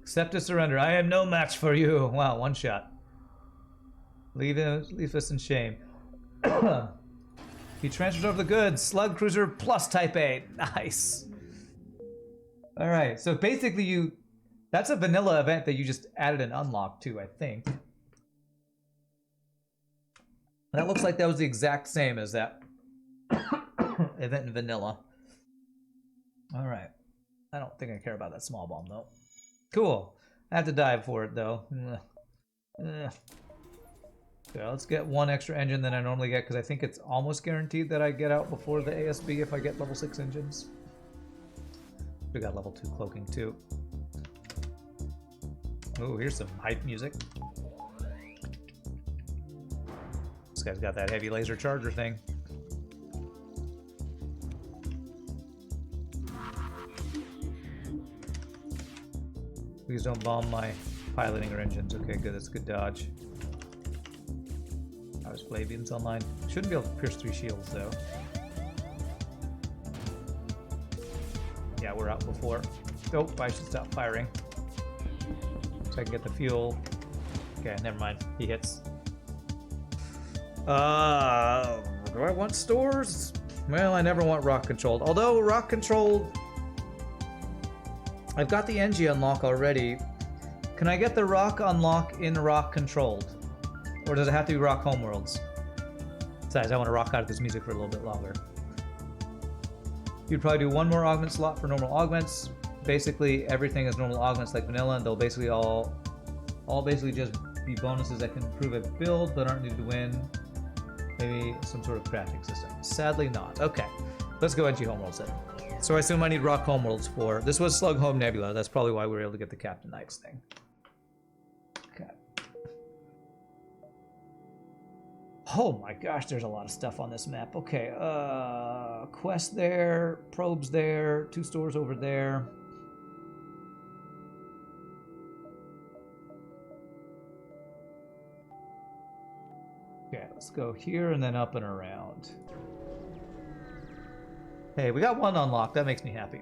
[SPEAKER 1] Accept a surrender. I am no match for you. Wow, one shot. Leave us in shame. He transfers over the goods. Slug Cruiser plus Type A. Nice. Alright, so basically that's a vanilla event that you just added an unlock to, I think. That looks like that was the exact same as that event in vanilla. Alright. I don't think I care about that small bomb, though. Cool. I have to dive for it, though. Okay, let's get one extra engine than I normally get, because I think it's almost guaranteed that I get out before the ASB if I get level 6 engines. We got level 2 cloaking, too. Oh, here's some hype music. This guy's got that heavy laser charger thing. Please don't bomb my piloting or engines. Okay, good. That's a good dodge. There's Flavians online. Shouldn't be able to pierce 3 shields, though. Yeah, we're out before. Oh, I should stop firing. So I can get the fuel. Okay, never mind. He hits. Do I want stores? Well, I never want rock controlled. Although rock controlled, I've got the NG unlock already. Can I get the rock unlock in rock controlled? Or does it have to be rock homeworlds? Besides, I want to rock out of this music for a little bit longer. You'd probably do one more augment slot for normal augments. Basically, everything is normal augments like vanilla, and they'll basically all basically just be bonuses that can improve a build but aren't needed to win. Maybe some sort of crafting system. Sadly not. Okay, let's go NG homeworlds then. So I assume I need rock homeworlds for... This was Slug Home Nebula. That's probably why we were able to get the Captain Knights thing. Okay. Oh my gosh, there's a lot of stuff on this map. Okay, quest there, probes there, 2 stores over there. Okay, let's go here and then up and around. Hey, we got one unlocked. That makes me happy.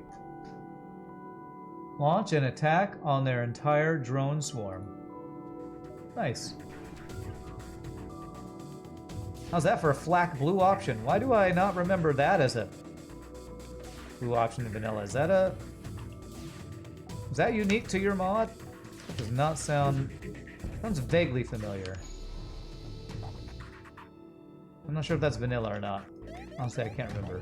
[SPEAKER 1] Launch an attack on their entire drone swarm. Nice. How's that for a flak blue option? Why do I not remember that as a blue option in vanilla? Is that unique to your mod? It does not sound... Sounds vaguely familiar. I'm not sure if that's vanilla or not. Honestly, I can't remember.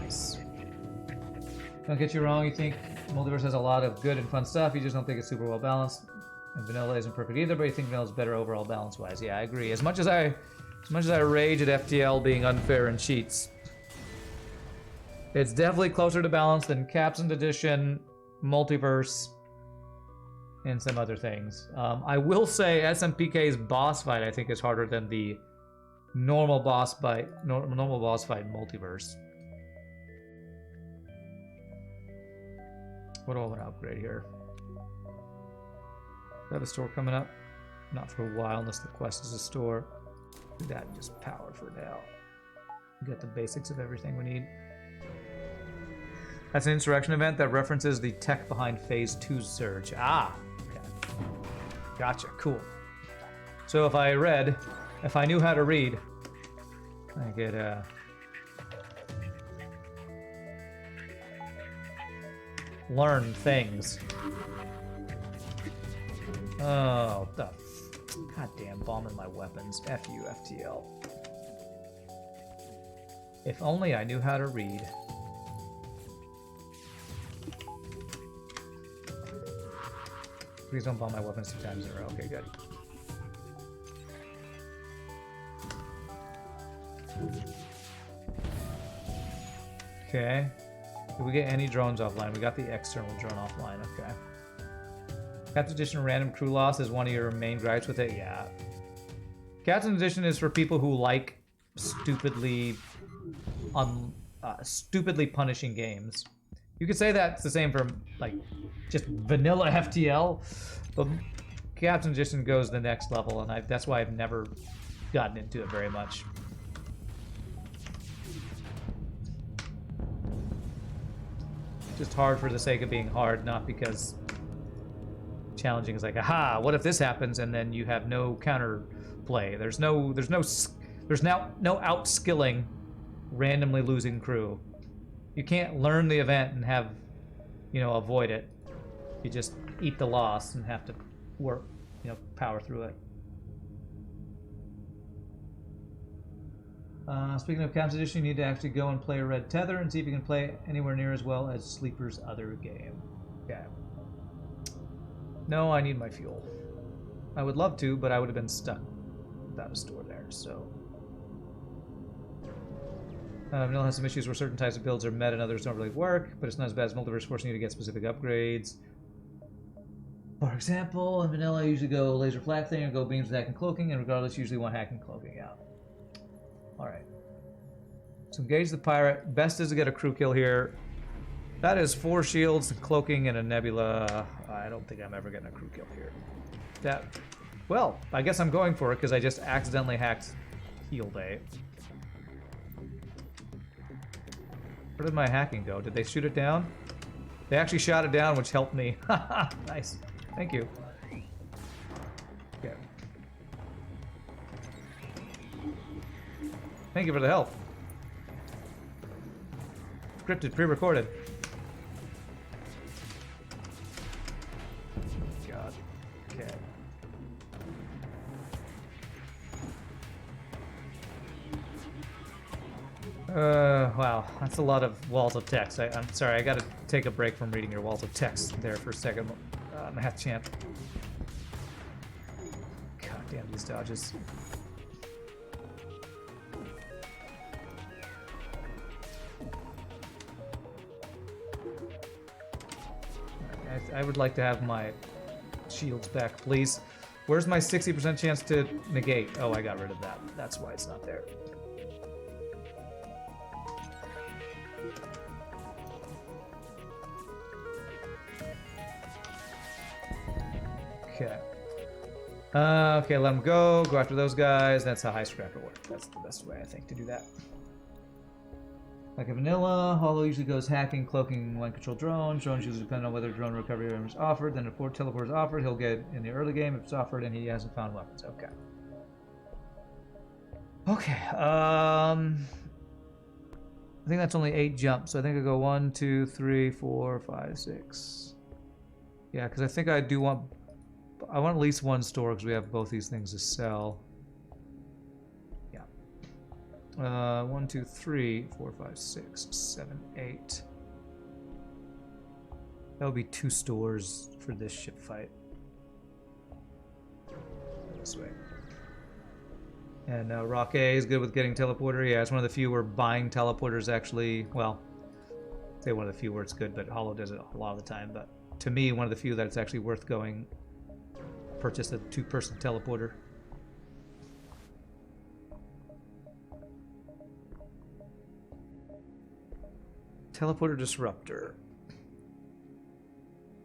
[SPEAKER 1] Nice. Don't get you wrong, you think Multiverse has a lot of good and fun stuff, you just don't think it's super well balanced. And vanilla isn't perfect either, but you think vanilla is better overall balance-wise. Yeah, I agree. As much as I rage at FTL being unfair and cheats, it's definitely closer to balance than Captain's Edition, Multiverse, and some other things. I will say SMPK's boss fight I think is harder than the normal boss fight in Multiverse. What do I want to upgrade here? Do I have a store coming up? Not for a while, unless the quest is a store. Do that and just power for now. Get the basics of everything we need. That's an insurrection event that references the tech behind Phase 2's surge. Ah! Okay. Gotcha, cool. So if I knew how to read, I could learn things. Oh, the goddamn bombing my weapons. F you, FTL. If only I knew how to read. Please don't bomb my weapons 2 times in a row. Okay, good. Okay. Did we get any drones offline? We got the external drone offline. Okay. Captain's Edition random crew loss is one of your main gripes with it? Yeah. Captain's Edition is for people who like stupidly punishing games. You could say that's the same for like just vanilla FTL, but Captain's Edition goes the next level, and that's why I've never gotten into it very much. Just hard for the sake of being hard, not because challenging is like, aha, what if this happens, and then you have no counter play. There's now no outskilling randomly losing crew. You can't learn the event and have, avoid it. You just eat the loss and have to work, power through it. Speaking of Captain's Edition, you need to actually go and play Red Tether and see if you can play anywhere near as well as Sleeper's other game. Okay. No, I need my fuel. I would love to, but I would have been stuck without a store there, so. Vanilla has some issues where certain types of builds are met and others don't really work, but it's not as bad as Multiverse forcing you to get specific upgrades. For example, in Vanilla, I usually go laser flak thing or go beams with hack and cloaking, and regardless, usually want hack and cloaking out. Alright. So engage the pirate. Best is to get a crew kill here. That is 4 shields, cloaking, and a nebula. I don't think I'm ever getting a crew kill here. Well, I guess I'm going for it because I just accidentally hacked Heal Day. Where did my hacking go? Did they shoot it down? They actually shot it down, which helped me. Nice. Thank you. Okay. Thank you for the help. Scripted, pre-recorded. God. Okay. Wow, that's a lot of walls of text. I'm sorry, I gotta take a break from reading your walls of text there for a second. Math champ. God damn these dodges. I would like to have my shields back, please. Where's my 60% chance to negate? Oh, I got rid of that. That's why it's not there. Okay. Okay, let them go. Go after those guys. That's how high scrapper works. That's the best way, I think, to do that. Like a vanilla, Hollow usually goes hacking, cloaking, one control drones. Drones usually depend on whether drone recovery is offered. Then if teleport is offered, he'll get in the early game if it's offered and he hasn't found weapons. Okay. Okay. I think that's only 8 jumps. So I think I go 1, 2, 3, 4, 5, 6. Yeah, because I think I want at least 1 store because we have both these things to sell. 1, 2, 3, 4, 5, 6, 7, 8. That would be 2 stores for this ship fight. This way. And Rock A is good with getting teleporter. Yeah, it's one of the few where buying teleporters actually, well, say one of the few where it's good, but Hollow does it a lot of the time. But to me, one of the few that it's actually worth going purchase a 2-person teleporter. Teleporter disruptor.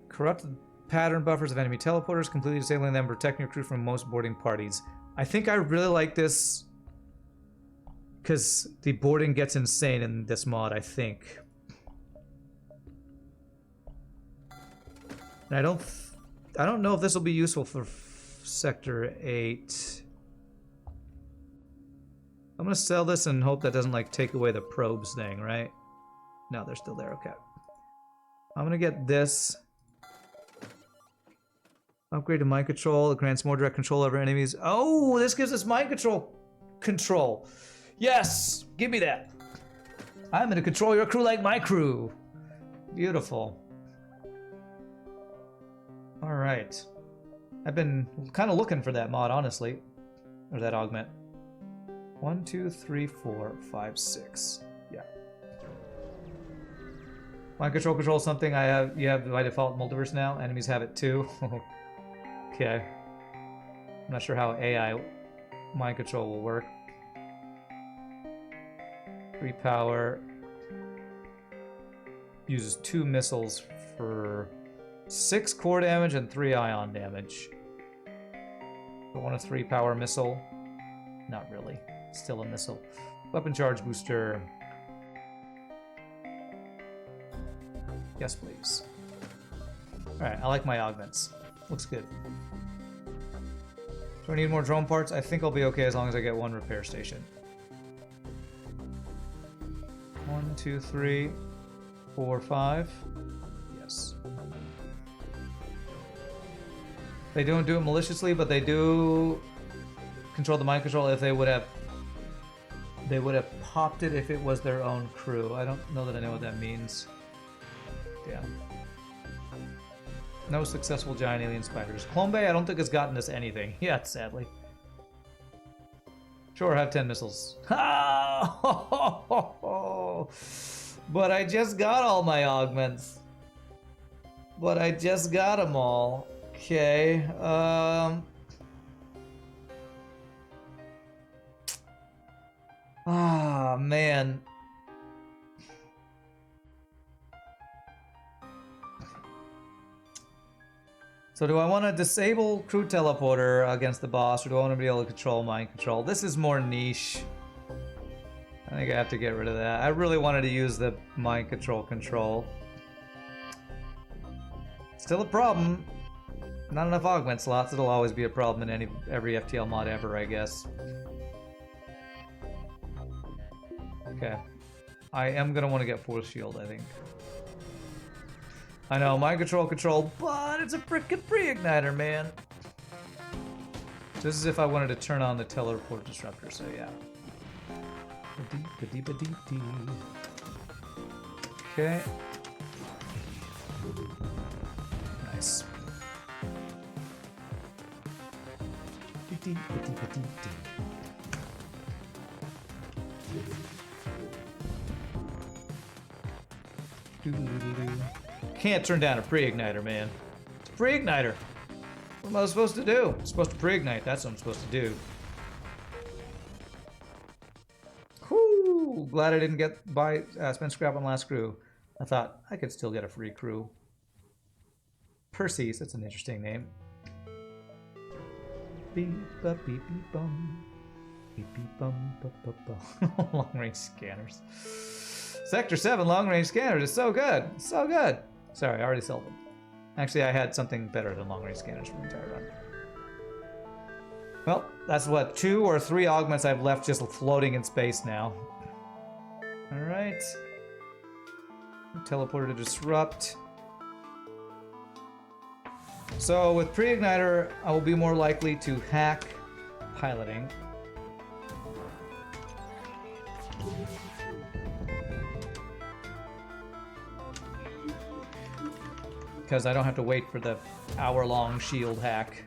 [SPEAKER 1] Corrupt pattern buffers of enemy teleporters, completely disabling them, protecting your crew from most boarding parties. I think I really like this because the boarding gets insane in this mod, I think. And I don't know if this will be useful for Sector 8. I'm gonna sell this and hope that doesn't like take away the probes thing, right? No, they're still there, okay. I'm gonna get this. Upgrade to mind control. It grants more direct control over enemies. Oh, this gives us mind control. Yes, give me that. I'm gonna control your crew like my crew. Beautiful. All right. I've been kind of looking for that mod, honestly, or that augment. 1, 2, 3, 4, 5, 6. Yeah. Mind control something I have. You have by default multiverse now. Enemies have it too. Okay. I'm not sure how AI mind control will work. 3 power. Uses 2 missiles for 6 core damage and 3 ion damage. But 1 of 3 power missile. Not really. Still a missile. Weapon charge booster. Yes, please. Alright, I like my augments. Looks good. Do I need more drone parts? I think I'll be okay as long as I get 1 repair station. 1, 2, 3, 4, 5. Yes. They don't do it maliciously, but they do control the mind control. If they would have popped it if it was their own crew. I don't know that I know what that means. Yeah. No successful giant alien spiders. Clone Bay, I don't think has gotten us anything yet, sadly. Sure, have 10 missiles. But I just got all my augments. But I just got them all. Okay. Ah, man. So do I want to disable crew teleporter against the boss, or do I want to be able to control mind control? This is more niche. I think I have to get rid of that. I really wanted to use the mind control. Still a problem. Not enough augment slots. It'll always be a problem in every FTL mod ever, I guess. Okay. I am going to want to get Force Shield, I think. I know, mind control, but it's a frickin' pre-igniter, man. This is if I wanted to turn on the teleport disruptor, so yeah. Okay. Nice. Can't turn down a pre-igniter, man. It's a pre-igniter. What am I supposed to do? I'm supposed to pre-ignite. That's what I'm supposed to do. Whew. Glad I didn't spend scrap on last crew. I thought I could still get a free crew. Perseus, that's an interesting name. Beep ba beep beep bum. Beep beep bum ba ba ba. Long range scanners. Sector 7 long range scanners is so good. So good. Sorry, I already sold them. Actually, I had something better than long range scanners for the entire run. Well, that's what, 2 or 3 augments I've left just floating in space now. Alright. Teleporter to disrupt. So with pre-igniter, I will be more likely to hack piloting. Because I don't have to wait for the hour-long shield hack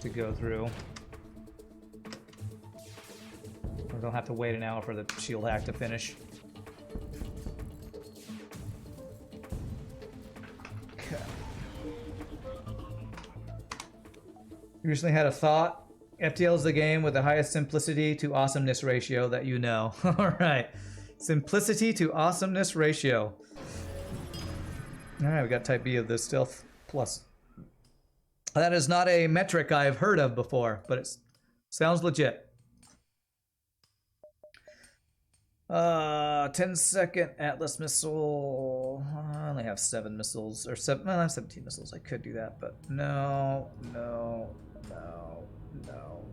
[SPEAKER 1] to go through. Or don't have to wait an hour for the shield hack to finish. Okay. You recently had a thought. FTL is the game with the highest simplicity to awesomeness ratio that you know. Alright. Simplicity to awesomeness ratio. Alright, we got type B of the stealth plus. That is not a metric I've heard of before, but it sounds legit. 10-second Atlas missile. I only have 7 missiles, or 7. Well, I have 17 missiles. I could do that, but no. No.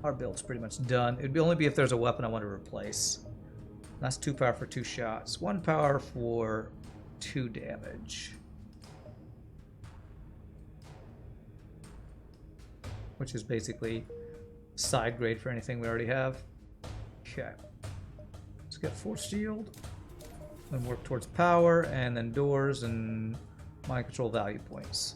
[SPEAKER 1] Our build's pretty much done. It'd only be if there's a weapon I want to replace. That's 2 power for 2 shots. 1 power for 2 damage. Which is basically side grade for anything we already have. Okay. Let's get force shield. Then work towards power, and then doors and mind control value points.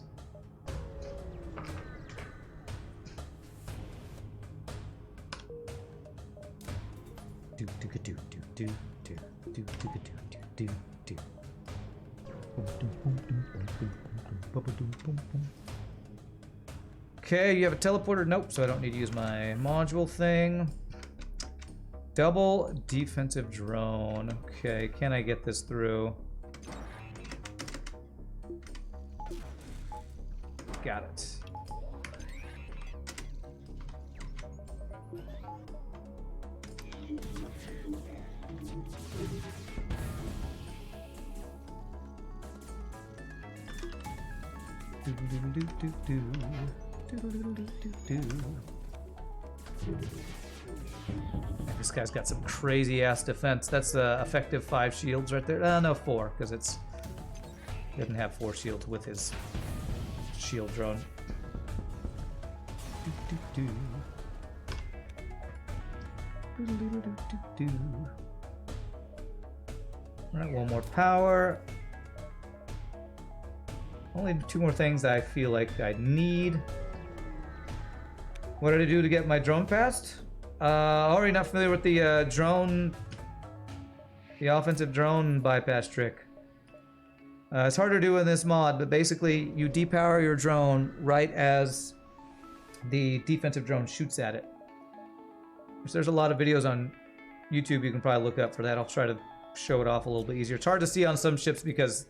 [SPEAKER 1] Okay, you have a teleporter? Nope, so I don't need to use my module thing. Double defensive drone. Okay, can I get this through? Got it. This guy's got some crazy ass defense. That's effective 5 shields right there. No, 4, because it's he doesn't have 4 shields with his shield drone. Alright, 1 more power. Only 2 more things that I feel like I need. What did I do to get my drone passed? Already not familiar with the drone, the offensive drone bypass trick. It's hard to do in this mod, but basically you depower your drone right as the defensive drone shoots at it. So there's a lot of videos on YouTube you can probably look up for that. I'll try to show it off a little bit easier. It's hard to see on some ships because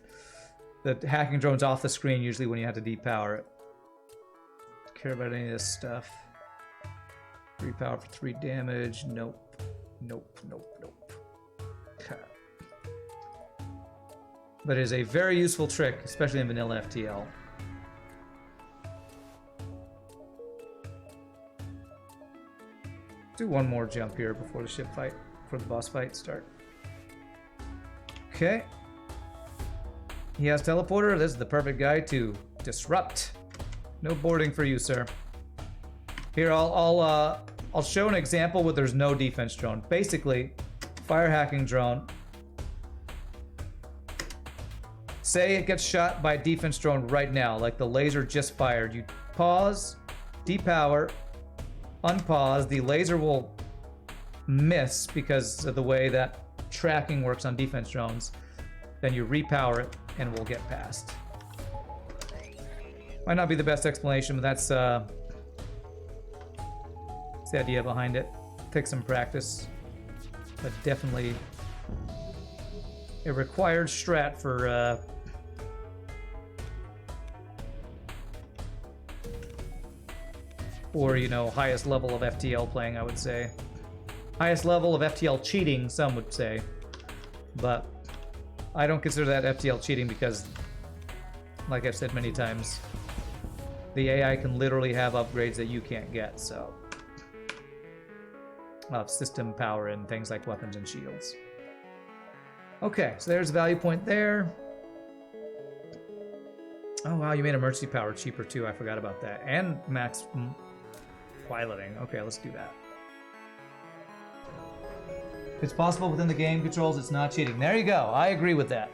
[SPEAKER 1] the hacking drone's off the screen usually when you have to depower it. Don't care about any of this stuff. 3 power for 3 damage. Nope. Nope, nope, nope. Okay. But it is a very useful trick, especially in vanilla FTL. Do 1 more jump here before the ship fight, before the boss fight start. Okay. He has teleporter. This is the perfect guy to disrupt. No boarding for you, sir. Here, I'll show an example where there's no defense drone. Basically, fire hacking drone. Say it gets shot by a defense drone right now, like the laser just fired. You pause, depower, unpause. The laser will miss because of the way that tracking works on defense drones. Then you repower it and it will get past. Might not be the best explanation, but that's the idea behind it. Take some practice, but definitely a required strat for you know, highest level of FTL playing, I would say. Highest level of FTL cheating, some would say. But I don't consider that FTL cheating because, like I've said many times, the AI can literally have upgrades that you can't get, so. System power and things like weapons and shields. Okay, so there's a value point there. Oh wow, you made emergency power cheaper too. I forgot about that. And max piloting. Okay, let's do that. It's possible within the game controls. It's not cheating. There you go. I agree with that.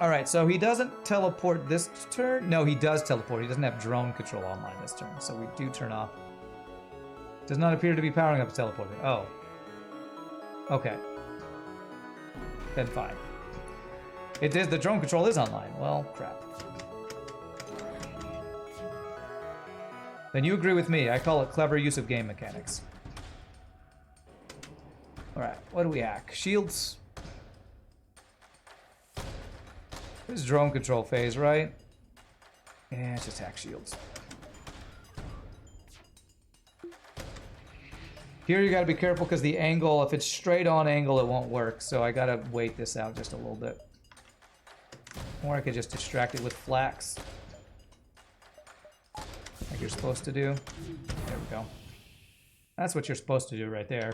[SPEAKER 1] All right, so he doesn't teleport this turn. No, he does teleport. He doesn't have drone control online this turn, so we do turn off. Does not appear to be powering up a teleporter. Oh. Okay. Then fine. It is, the drone control is online. Well, crap. Then you agree with me. I call it clever use of game mechanics. Alright, what do we hack? Shields. This is drone control phase, right? Yeah, it's just hack shields. Here you gotta be careful because the angle, if it's straight on angle, it won't work. So I gotta wait this out just a little bit. Or I could just distract it with flax. like you're supposed to do. There we go. That's what you're supposed to do right there.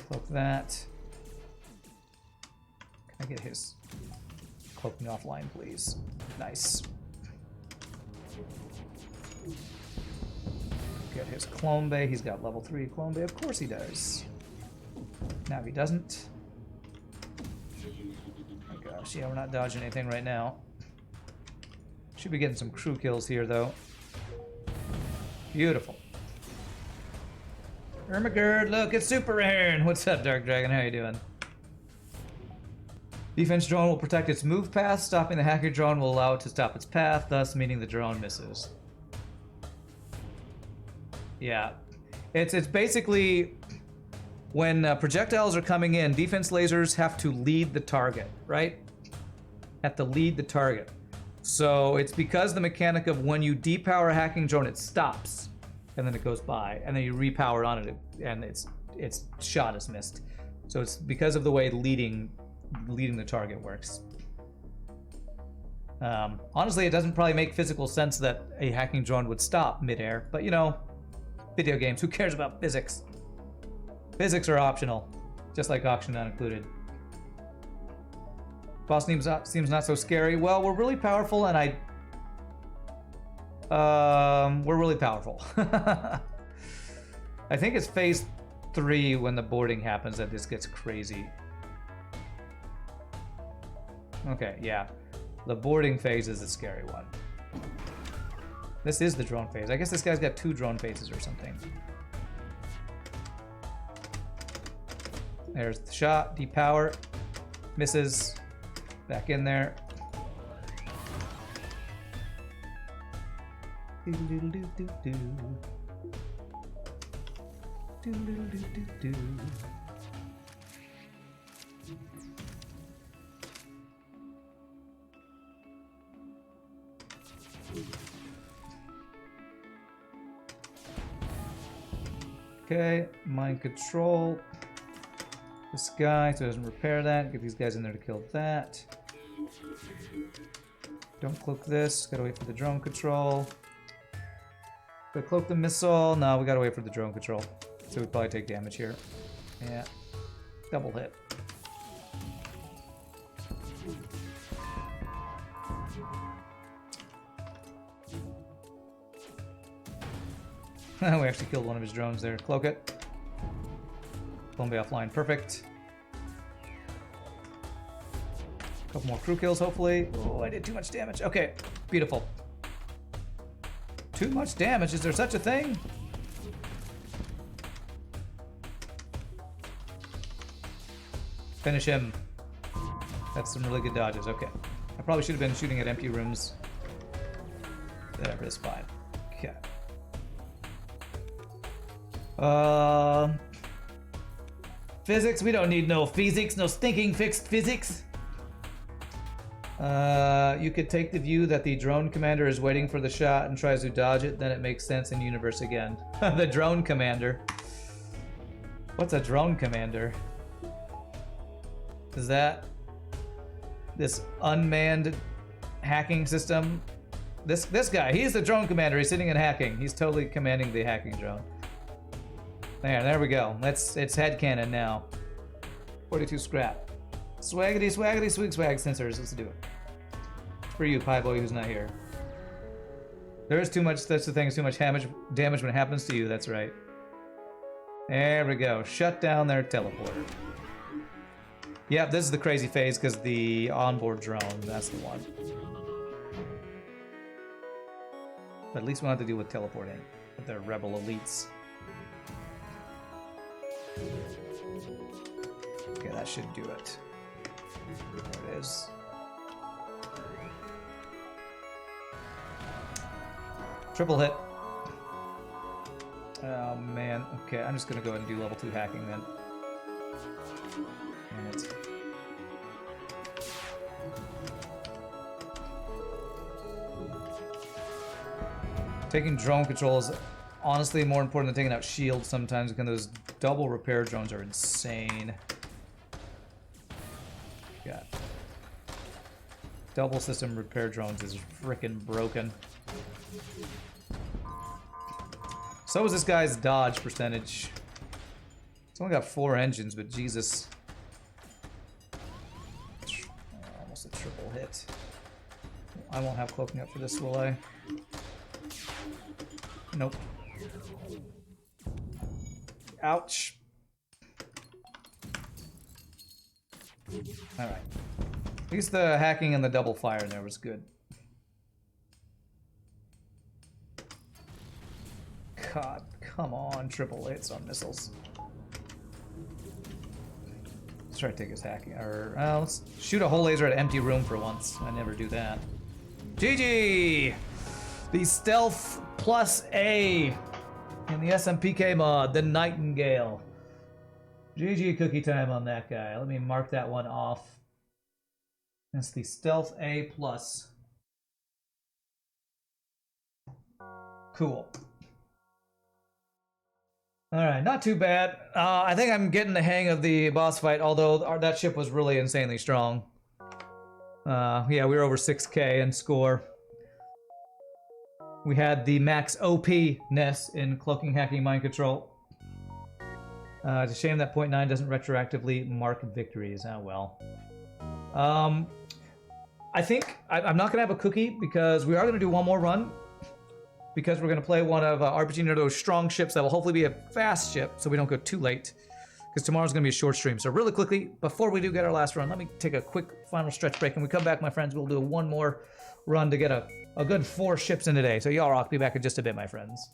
[SPEAKER 1] Cloak that. Can I get his cloaking offline, please? Nice. Get his clone bay. He's got level 3 clone bay. Of course he does. Now he doesn't. Oh gosh, yeah, we're not dodging anything right now. Should be getting some crew kills here, though. Beautiful. Ermagerd, look, it's Super Aaron! What's up, Dark Dragon? How you doing? Defense drone will protect its move path. Stopping the hacker drone will allow it to stop its path, thus meaning the drone misses. Yeah. It's basically when projectiles are coming in, defense lasers have to lead the target, right? Have to lead the target. So it's because the mechanic of when you depower a hacking drone, it stops, and then it goes by, and then you repower on it, and its shot is missed. So it's because of the way leading the target works. Honestly, it doesn't probably make physical sense that a hacking drone would stop midair, but you know, video games, who cares about physics? Physics are optional, just like Auction Not Included. Boss seems not so scary. Well, we're really powerful, and we're really powerful. I think it's phase 3 when the boarding happens that this gets crazy. Okay, yeah. The boarding phase is the scary one. This is the drone phase. I guess this guy's got 2 drone phases or something. There's the shot, depower, misses, back in there. Okay, mind control. This guy, so it doesn't repair that. Get these guys in there to kill that. Don't cloak this. Gotta wait for the drone control. Gotta cloak the missile. No, we gotta wait for the drone control. So we probably take damage here. Yeah. Double hit. We actually killed one of his drones there. Cloak it. Clone bay offline. Perfect. Couple more crew kills, hopefully. Oh, I did too much damage. Okay, beautiful. Too much damage? Is there such a thing? Finish him. That's some really good dodges. Okay. I probably should have been shooting at empty rooms. Whatever, it's fine. Okay. Physics? We don't need no physics. No stinking fixed physics. You could take the view that the drone commander is waiting for the shot and tries to dodge it, then it makes sense in universe again. The drone commander. What's a drone commander? Is that this unmanned hacking system? This guy, he's the drone commander. He's sitting in hacking. He's totally commanding the hacking drone. There we go. It's headcanon now. 42 scrap. Swaggity, swaggity, swig, swag sensors. Let's do it. For you, Pie Boy, who's not here. There is too much, that's the thing, too much damage when it happens to you, that's right. There we go. Shut down their teleporter. Yep, this is the crazy phase because the onboard drone, that's the one. But at least we don't have to deal with teleporting with their rebel elites. Okay, that should do it. There it is. Triple hit. Oh man. Okay, I'm just gonna go ahead and do level 2 hacking then. And it's... Taking drone control is honestly more important than taking out shields sometimes because those double repair drones are insane. Yeah. Double system repair drones is freaking broken. So is this guy's dodge percentage. It's only got 4 engines, but Jesus. Almost a triple hit. I won't have cloaking up for this, will I? Nope. Ouch. Alright. At least the hacking and the double fire in there was good. God, come on, triple hits on missiles. Let's try to take his hacking. Or, let's shoot a whole laser at an empty room for once. I never do that. GG! The Stealth Plus A in the SMPK mod, the Nightingale. GG cookie time on that guy. Let me mark that one off. That's the Stealth A+. Cool. Alright, not too bad. I think I'm getting the hang of the boss fight, although that ship was really insanely strong. Yeah, we were over 6k in score. We had the max OP-ness in cloaking, hacking, mind control. It's a shame that 0.9 doesn't retroactively mark victories. Oh well. I think I'm not going to have a cookie because we are going to do one more run. Because we're going to play one of RPG Nerdo's strong ships that will hopefully be a fast ship so we don't go too late. Because tomorrow's going to be a short stream. So really quickly, before we do get our last run, let me take a quick final stretch break. And we come back, my friends, we'll do one more run to get a good 4 ships in today. So y'all rock. Be back in just a bit, my friends.